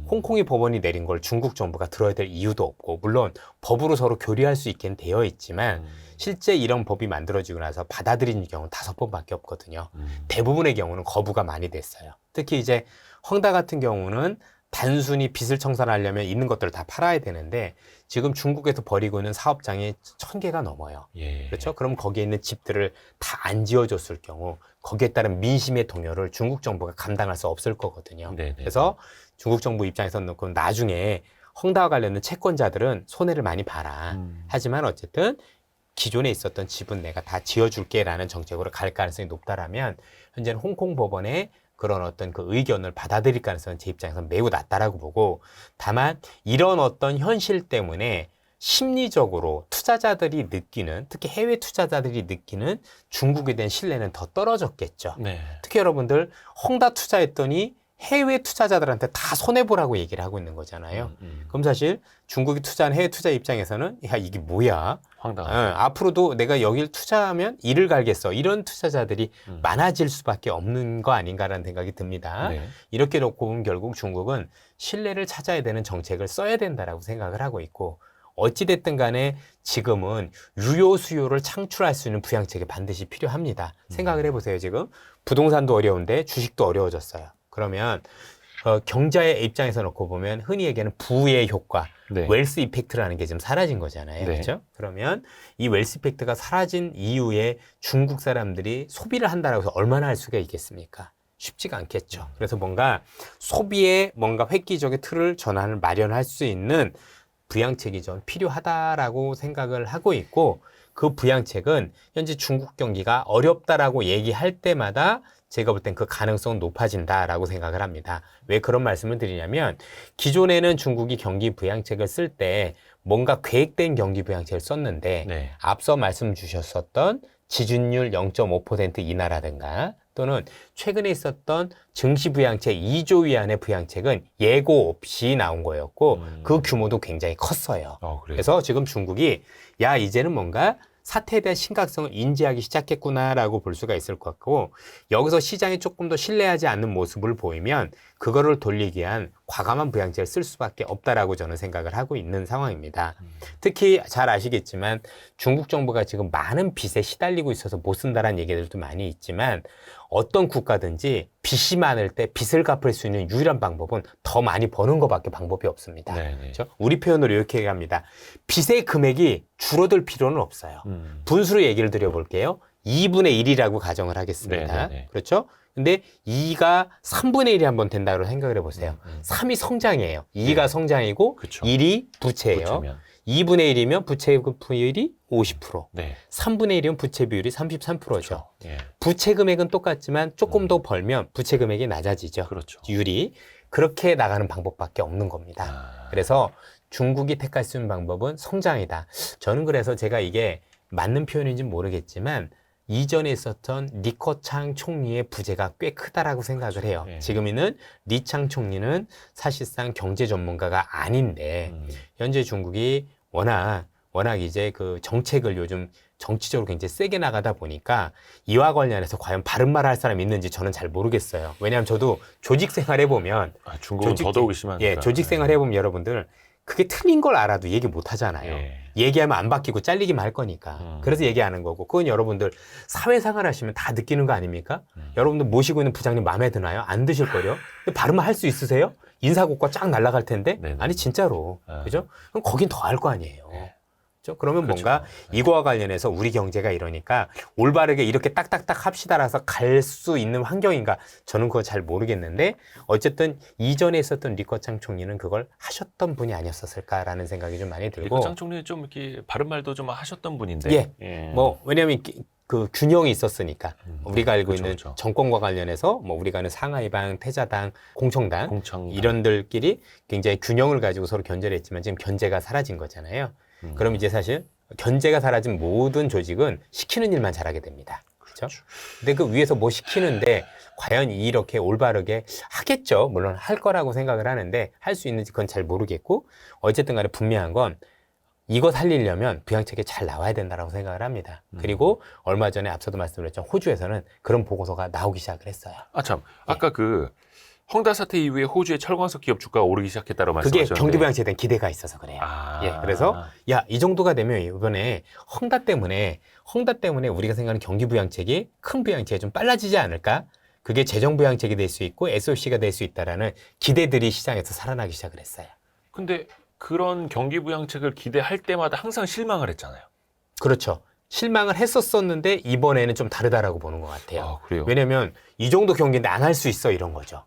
B: 홍콩이 법원이 내린 걸 중국 정부가 들어야 될 이유도 없고 물론 법으로 서로 교류할 수 있게 되어 있지만 실제 이런 법이 만들어지고 나서 받아들이는 경우는 5번밖에 없거든요. 대부분의 경우는 거부가 많이 됐어요. 특히 이제 헝다 같은 경우는 단순히 빚을 청산하려면 있는 것들을 다 팔아야 되는데 지금 중국에서 벌이고 있는 사업장이 1000개가 넘어요.
A: 예.
B: 그렇죠? 그럼 거기에 있는 집들을 다 안 지어줬을 경우 거기에 따른 민심의 동요를 중국 정부가 감당할 수 없을 거거든요.
A: 네네.
B: 그래서 중국 정부 입장에서는 그럼 나중에 헝다와 관련된 채권자들은 손해를 많이 봐라. 하지만 어쨌든 기존에 있었던 집은 내가 다 지어줄게라는 정책으로 갈 가능성이 높다라면 현재는 홍콩 법원의 그런 어떤 그 의견을 받아들일 가능성은 제 입장에서는 매우 낮다라고 보고 다만 이런 어떤 현실 때문에 심리적으로 투자자들이 느끼는 특히 해외 투자자들이 느끼는 중국에 대한 신뢰는 더 떨어졌겠죠.
A: 네.
B: 특히 여러분들 헝다 투자했더니 해외 투자자들한테 다 손해보라고 얘기를 하고 있는 거잖아요. 그럼 사실 중국이 투자한 해외 투자 입장에서는 야 이게 뭐야?
A: 황당하죠.
B: 앞으로도 내가 여길 투자하면 이를 갈겠어. 이런 투자자들이 많아질 수밖에 없는 거 아닌가라는 생각이 듭니다.
A: 네.
B: 이렇게 놓고 보면 결국 중국은 신뢰를 찾아야 되는 정책을 써야 된다라고 생각을 하고 있고 어찌됐든 간에 지금은 유효 수요를 창출할 수 있는 부양책이 반드시 필요합니다. 생각을 해보세요. 지금 부동산도 어려운데 주식도 어려워졌어요. 그러면 경자의 입장에서 놓고 보면 흔히 얘기하는 부의 효과,
A: 네.
B: 웰스 이펙트라는 게 지금 사라진 거잖아요.
A: 네.
B: 그렇죠? 그러면 이 웰스 이펙트가 사라진 이후에 중국 사람들이 소비를 한다라고 해서 얼마나 할 수가 있겠습니까? 쉽지가 않겠죠. 그래서 뭔가 소비에 뭔가 획기적인 틀을 전환을 마련할 수 있는 부양책이 좀 필요하다라고 생각을 하고 있고, 그 부양책은 현재 중국 경기가 어렵다라고 얘기할 때마다 제가 볼 땐 그 가능성은 높아진다라고 생각을 합니다. 왜 그런 말씀을 드리냐면, 기존에는 중국이 경기 부양책을 쓸 때 뭔가 계획된 경기 부양책을 썼는데,
A: 네.
B: 앞서 말씀 주셨었던 지준율 0.5% 인하라든가, 또는 최근에 있었던 증시 부양책 2조 위안의 부양책은 예고 없이 나온 거였고, 그 규모도 굉장히 컸어요.
A: 그래요?
B: 그래서 지금 중국이 야, 이제는 뭔가 사태에 대한 심각성을 인지하기 시작했구나라고 볼 수가 있을 것 같고, 여기서 시장이 조금 더 신뢰하지 않는 모습을 보이면 그거를 돌리기 위한 과감한 부양책을 쓸 수밖에 없다라고 저는 생각을 하고 있는 상황입니다. 특히 잘 아시겠지만 중국 정부가 지금 많은 빚에 시달리고 있어서 못 쓴다라는 얘기들도 많이 있지만, 어떤 국가든지 빚이 많을 때 빚을 갚을 수 있는 유일한 방법은 더 많이 버는 것밖에 방법이 없습니다. 그렇죠? 우리 표현으로 이렇게 얘기합니다. 빚의 금액이 줄어들 필요는 없어요. 분수로 얘기를 드려볼게요. 2분의 1이라고 가정을 하겠습니다.
A: 네네네.
B: 그렇죠? 근데 2가 3분의 1이 한번 된다고 생각을 해보세요. 3이 성장이에요. 2가
A: 네.
B: 성장이고
A: 그쵸.
B: 1이 부채예요.
A: 부채면.
B: 2분의 1이면 부채 비율이 50%,
A: 네.
B: 3분의 1이면 부채 비율이 33%죠.
A: 그렇죠. 예.
B: 부채 금액은 똑같지만 조금 더 벌면 부채 금액이 낮아지죠.
A: 그렇죠.
B: 율이. 그렇게 나가는 방법밖에 없는 겁니다.
A: 아.
B: 그래서 중국이 택할 수 있는 방법은 성장이다. 저는 그래서 제가 이게 맞는 표현인지 모르겠지만, 이전에 있었던 리커창 총리의 부재가 꽤 크다라고 생각을 해요.
A: 네.
B: 지금 있는 리창 총리는 사실상 경제 전문가가 아닌데, 현재 중국이 워낙 이제 그 정책을 요즘 정치적으로 굉장히 세게 나가다 보니까 이와 관련해서 과연 바른 말을 할 사람이 있는지 저는 잘 모르겠어요. 왜냐하면 저도 조직 생활 해보면,
A: 중국은 더더욱이 심하니까.
B: 예, 조직 생활 해보면 여러분들 그게 틀린 걸 알아도 얘기 못 하잖아요.
A: 예.
B: 얘기하면 안 바뀌고 잘리기만 할 거니까. 그래서 얘기하는 거고, 그건 여러분들 사회생활 하시면 다 느끼는 거 아닙니까? 여러분들 모시고 있는 부장님 마음에 드나요? 안 드실걸요? 근데 바른 말 할 수 있으세요? 인사고과 쫙 날아갈 텐데?
A: 네네.
B: 아니 진짜로. 그죠? 그럼 거긴 더 할 거 아니에요. 그렇죠? 그러면
A: 그렇죠.
B: 뭔가 이거와 관련해서 우리 경제가 이러니까 올바르게 이렇게 딱딱딱 합시다라서 갈 수 있는 환경인가, 저는 그거 잘 모르겠는데, 어쨌든 이전에 있었던 리커창 총리는 그걸 하셨던 분이 아니었었을까라는 생각이 좀 많이 들고.
A: 리커창 총리는 좀 이렇게 바른 말도 좀 하셨던 분인데.
B: 예. 뭐 왜냐하면 그 균형이 있었으니까. 우리가 알고
A: 그렇죠,
B: 있는
A: 그렇죠.
B: 정권과 관련해서 뭐 우리가 아는 상하이당, 태자당, 공청당 이런들끼리 굉장히 균형을 가지고 서로 견제를 했지만, 지금 견제가 사라진 거잖아요. 그럼 이제 사실 견제가 사라진 모든 조직은 시키는 일만 잘하게 됩니다. 그렇죠? 근데 그 위에서 뭐 시키는데 과연 이렇게 올바르게 하겠죠. 물론 할 거라고 생각을 하는데 할 수 있는지 그건 잘 모르겠고, 어쨌든 간에 분명한 건 이거 살리려면 부양책이 잘 나와야 된다고 생각을 합니다. 그리고 얼마 전에 앞서도 말씀드렸죠. 호주에서는 그런 보고서가 나오기 시작을 했어요.
A: 참. 아까 그 헝다 사태 이후에 호주의 철광석 기업 주가가 오르기 시작했다고
B: 그게
A: 말씀하셨는데.
B: 경기부양책에 대한 기대가 있어서 그래요. 예, 그래서 야, 이 정도가 되면 이번에 헝다 때문에 우리가 생각하는 경기부양책이 큰 부양책이 좀 빨라지지 않을까? 그게 재정부양책이 될 수 있고 SOC가 될 수 있다라는 기대들이 시장에서 살아나기 시작을 했어요.
A: 근데 그런 경기부양책을 기대할 때마다 항상 실망을 했잖아요.
B: 그렇죠. 실망을 했었었는데 이번에는 좀 다르다라고 보는 것 같아요.
A: 그래요?
B: 왜냐면 이 정도 경기인데 안 할 수 있어, 이런 거죠.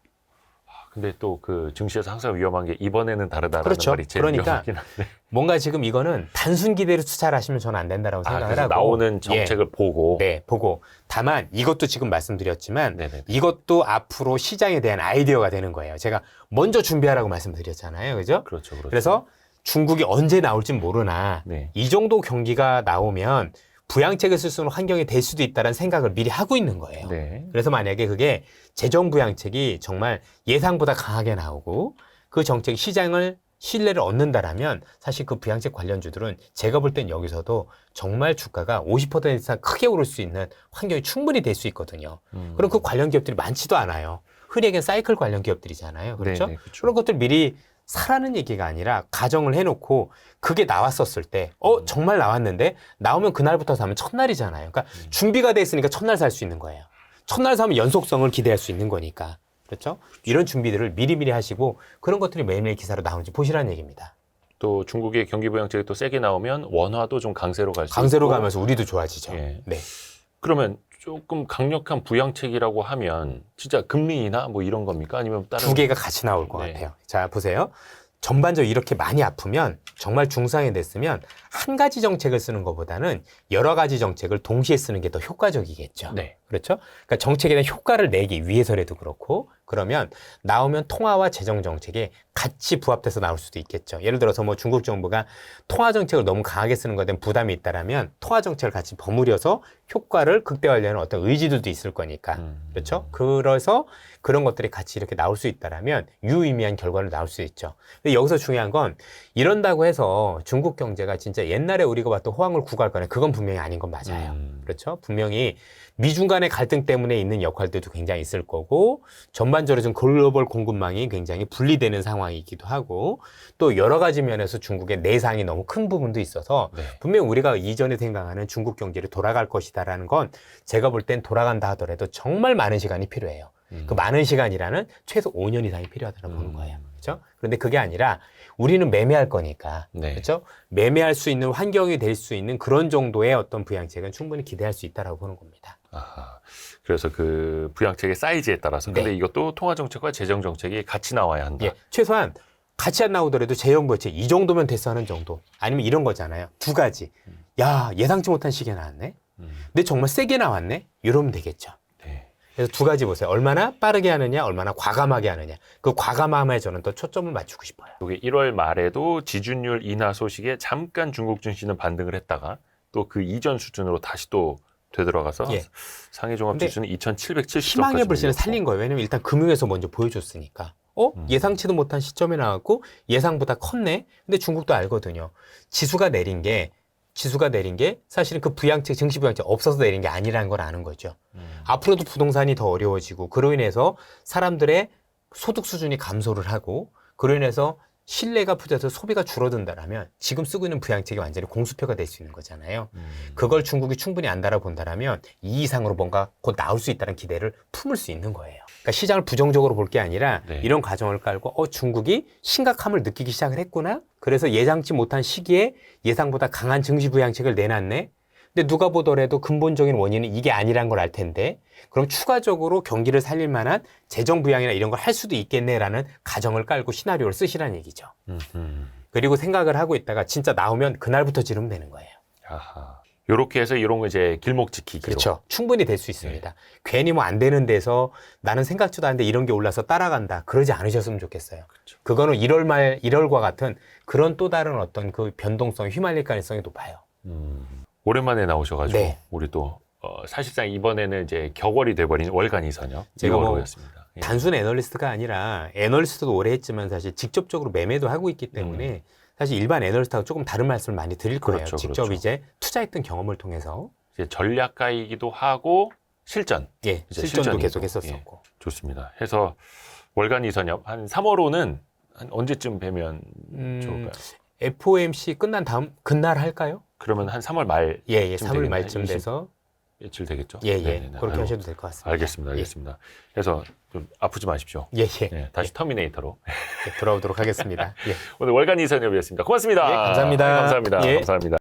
A: 근데 또 그 증시에서 항상 위험한 게 이번에는 다르다라는
B: 그렇죠.
A: 말이 제일
B: 그러니까
A: 위험하긴 한데.
B: 뭔가 지금 이거는 단순 기대로 투자를 하시면 저는 안 된다라고 생각을
A: 그래서
B: 하고,
A: 나오는 정책을 보고.
B: 네, 보고. 다만 이것도 지금 말씀드렸지만
A: 네네네.
B: 이것도 앞으로 시장에 대한 아이디어가 되는 거예요. 제가 먼저 준비하라고 말씀드렸잖아요. 그죠?
A: 그렇죠.
B: 그래서 중국이 언제 나올지 모르나
A: 네.
B: 이 정도 경기가 나오면 부양책을 쓸 수 있는 환경이 될 수도 있다는 생각을 미리 하고 있는 거예요.
A: 네.
B: 그래서 만약에 그게 재정 부양책이 정말 예상보다 강하게 나오고 그 정책이 시장을 신뢰를 얻는다라면 사실 그 부양책 관련주들은 제가 볼 땐 여기서도 정말 주가가 50% 이상 크게 오를 수 있는 환경이 충분히 될 수 있거든요. 그럼 그 관련 기업들이 많지도 않아요. 흔히 얘기하는 사이클 관련 기업들이잖아요. 그렇죠?
A: 네네, 그렇죠.
B: 그런 것들 미리 사라는 얘기가 아니라 가정을 해놓고 그게 나왔었을 때 정말 나왔는데 나오면 그날부터 사면 첫날이잖아요. 그러니까 준비가 돼 있으니까 첫날 살 수 있는 거예요. 첫날 사면 연속성을 기대할 수 있는 거니까. 그렇죠? 이런 준비들을 미리미리 하시고 그런 것들이 매일매일 기사로 나오는지 보시라는 얘기입니다.
A: 또 중국의 경기부양책이 또 세게 나오면 원화도 좀 강세로 갈 수 있고.
B: 강세로 가면서 우리도 좋아지죠.
A: 예.
B: 네.
A: 그러면 조금 강력한 부양책이라고 하면 진짜 금리 인하 뭐 이런 겁니까? 아니면 다른
B: 두 개가 같이 나올 것
A: 네.
B: 같아요. 자, 보세요. 전반적으로 이렇게 많이 아프면 정말 중상이 됐으면 한 가지 정책을 쓰는 것보다는 여러 가지 정책을 동시에 쓰는 게 더 효과적이겠죠.
A: 네.
B: 그렇죠? 그러니까 정책에 대한 효과를 내기 위해서라도 그렇고 그러면 나오면 통화와 재정 정책에 같이 부합돼서 나올 수도 있겠죠. 예를 들어서 뭐 중국 정부가 통화 정책을 너무 강하게 쓰는 것에 대한 부담이 있다라면 통화 정책을 같이 버무려서 효과를 극대화하려는 어떤 의지들도 있을 거니까. 그렇죠? 그래서 그런 것들이 같이 이렇게 나올 수 있다라면 유의미한 결과를 나올 수 있죠. 근데 여기서 중요한 건 이런다고 해서 중국 경제가 진짜 옛날에 우리가 봤던 호황을 구가할 거냐 그건 분명히 아닌 건 맞아요. 그렇죠? 분명히 미중 간의 갈등 때문에 있는 역할들도 굉장히 있을 거고 전반적으로 좀 글로벌 공급망이 굉장히 분리되는 상황이기도 하고 또 여러 가지 면에서 중국의 내상이 너무 큰 부분도 있어서
A: 네.
B: 분명 우리가 이전에 생각하는 중국 경제를 돌아갈 것이다라는 건 제가 볼 땐 돌아간다 하더라도 정말 많은 시간이 필요해요. 그 많은 시간이라는 최소 5년 이상이 필요하다고 보는 거예요. 그렇죠? 그런데 그게 아니라 우리는 매매할 거니까.
A: 네.
B: 그렇죠? 매매할 수 있는 환경이 될 수 있는 그런 정도의 어떤 부양책은 충분히 기대할 수 있다라고 보는 겁니다.
A: 아하. 그래서 그 부양책의 사이즈에 따라서 근데
B: 네.
A: 이것도 통화 정책과 재정 정책이 같이 나와야 한다.
B: 예, 최소한 같이 안 나오더라도 재정부채 이 정도면 됐어 하는 정도. 아니면 이런 거잖아요. 두 가지. 야, 예상치 못한 시기에 나왔네. 근데 정말 세게 나왔네. 이러면 되겠죠.
A: 네.
B: 그래서 두 가지 보세요. 얼마나 빠르게 하느냐, 얼마나 과감하게 하느냐. 그 과감함에 저는 또 초점을 맞추고 싶어요.
A: 여기 1월 말에도 지준율 인하 소식에 잠깐 중국 증시는 반등을 했다가 또 그 이전 수준으로 다시 또 되돌아가서
B: 예.
A: 상해 종합
B: 근데
A: 지수는 2,770점까지
B: 희망의 불씨를 살린 거예요. 왜냐면 일단 금융에서 먼저 보여줬으니까. 예상치도 못한 시점에 나왔고 예상보다 컸네. 근데 중국도 알거든요. 지수가 내린 게 사실은 그 부양책, 증시 부양책 없어서 내린 게 아니라는 걸 아는 거죠. 앞으로도 부동산이 더 어려워지고 그로 인해서 사람들의 소득 수준이 감소를 하고 그로 인해서 신뢰가 부족해서 소비가 줄어든다라면 지금 쓰고 있는 부양책이 완전히 공수표가 될 수 있는 거잖아요. 그걸 중국이 충분히 안다라 본다라면 이 이상으로 뭔가 곧 나올 수 있다는 기대를 품을 수 있는 거예요. 그러니까 시장을 부정적으로 볼 게 아니라
A: 네.
B: 이런 가정을 깔고 중국이 심각함을 느끼기 시작을 했구나. 그래서 예상치 못한 시기에 예상보다 강한 증시 부양책을 내놨네. 근데 누가 보더라도 근본적인 원인은 이게 아니란 걸 알 텐데 그럼 추가적으로 경기를 살릴 만한 재정 부양이나 이런 걸 할 수도 있겠네라는 가정을 깔고 시나리오를 쓰시라는 얘기죠. 그리고 생각을 하고 있다가 진짜 나오면 그날부터 지르면 되는 거예요.
A: 아하. 요렇게 해서 이런 거 이제 길목 지키기로.
B: 그렇죠. 충분히 될 수 있습니다. 괜히 뭐 안 되는 데서 나는 생각지도 않는데 이런 게 올라서 따라간다. 그러지 않으셨으면 좋겠어요.
A: 그렇죠.
B: 그거는 1월 말, 1월과 같은 그런 또 다른 어떤 그 변동성이 휘말릴 가능성이 높아요.
A: 오랜만에 나오셔가지고
B: 네.
A: 우리 또 사실상 이번에는 이제 격월이 돼버린 월간 이선엽
B: 제가 뭐
A: 이거로였습니다. 예.
B: 단순 애널리스트가 아니라 애널리스트도 오래 했지만 사실 직접적으로 매매도 하고 있기 때문에 사실 일반 애널리스트하고 조금 다른 말씀을 많이 드릴 거예요.
A: 그렇죠,
B: 직접
A: 그렇죠.
B: 이제 투자했던 경험을 통해서
A: 이제 전략가이기도 하고 실전.
B: 예,
A: 이제
B: 실전도
A: 실전이고.
B: 계속 했었었고.
A: 좋습니다. 해서 월간 이선엽 한 3월호는 한 언제쯤 뵈면 좋을까요?
B: FOMC 끝난 다음 그날 할까요?
A: 그러면 한 3월 말
B: 예,
A: 좀
B: 3월
A: 되겠네.
B: 말쯤
A: 20
B: 돼서
A: 며칠 되겠죠?
B: 예, 예.
A: 네네네.
B: 그렇게
A: 아유,
B: 하셔도 될 것 같습니다.
A: 알겠습니다. 알겠습니다. 그래서 좀 아프지 마십시오.
B: 예, 예.
A: 네, 다시 터미네이터로
B: 예, 돌아오도록 하겠습니다. 예.
A: 오늘 월간 이선엽이었습니다. 고맙습니다.
B: 예, 감사합니다.
A: 감사합니다.
B: 예.
A: 감사합니다.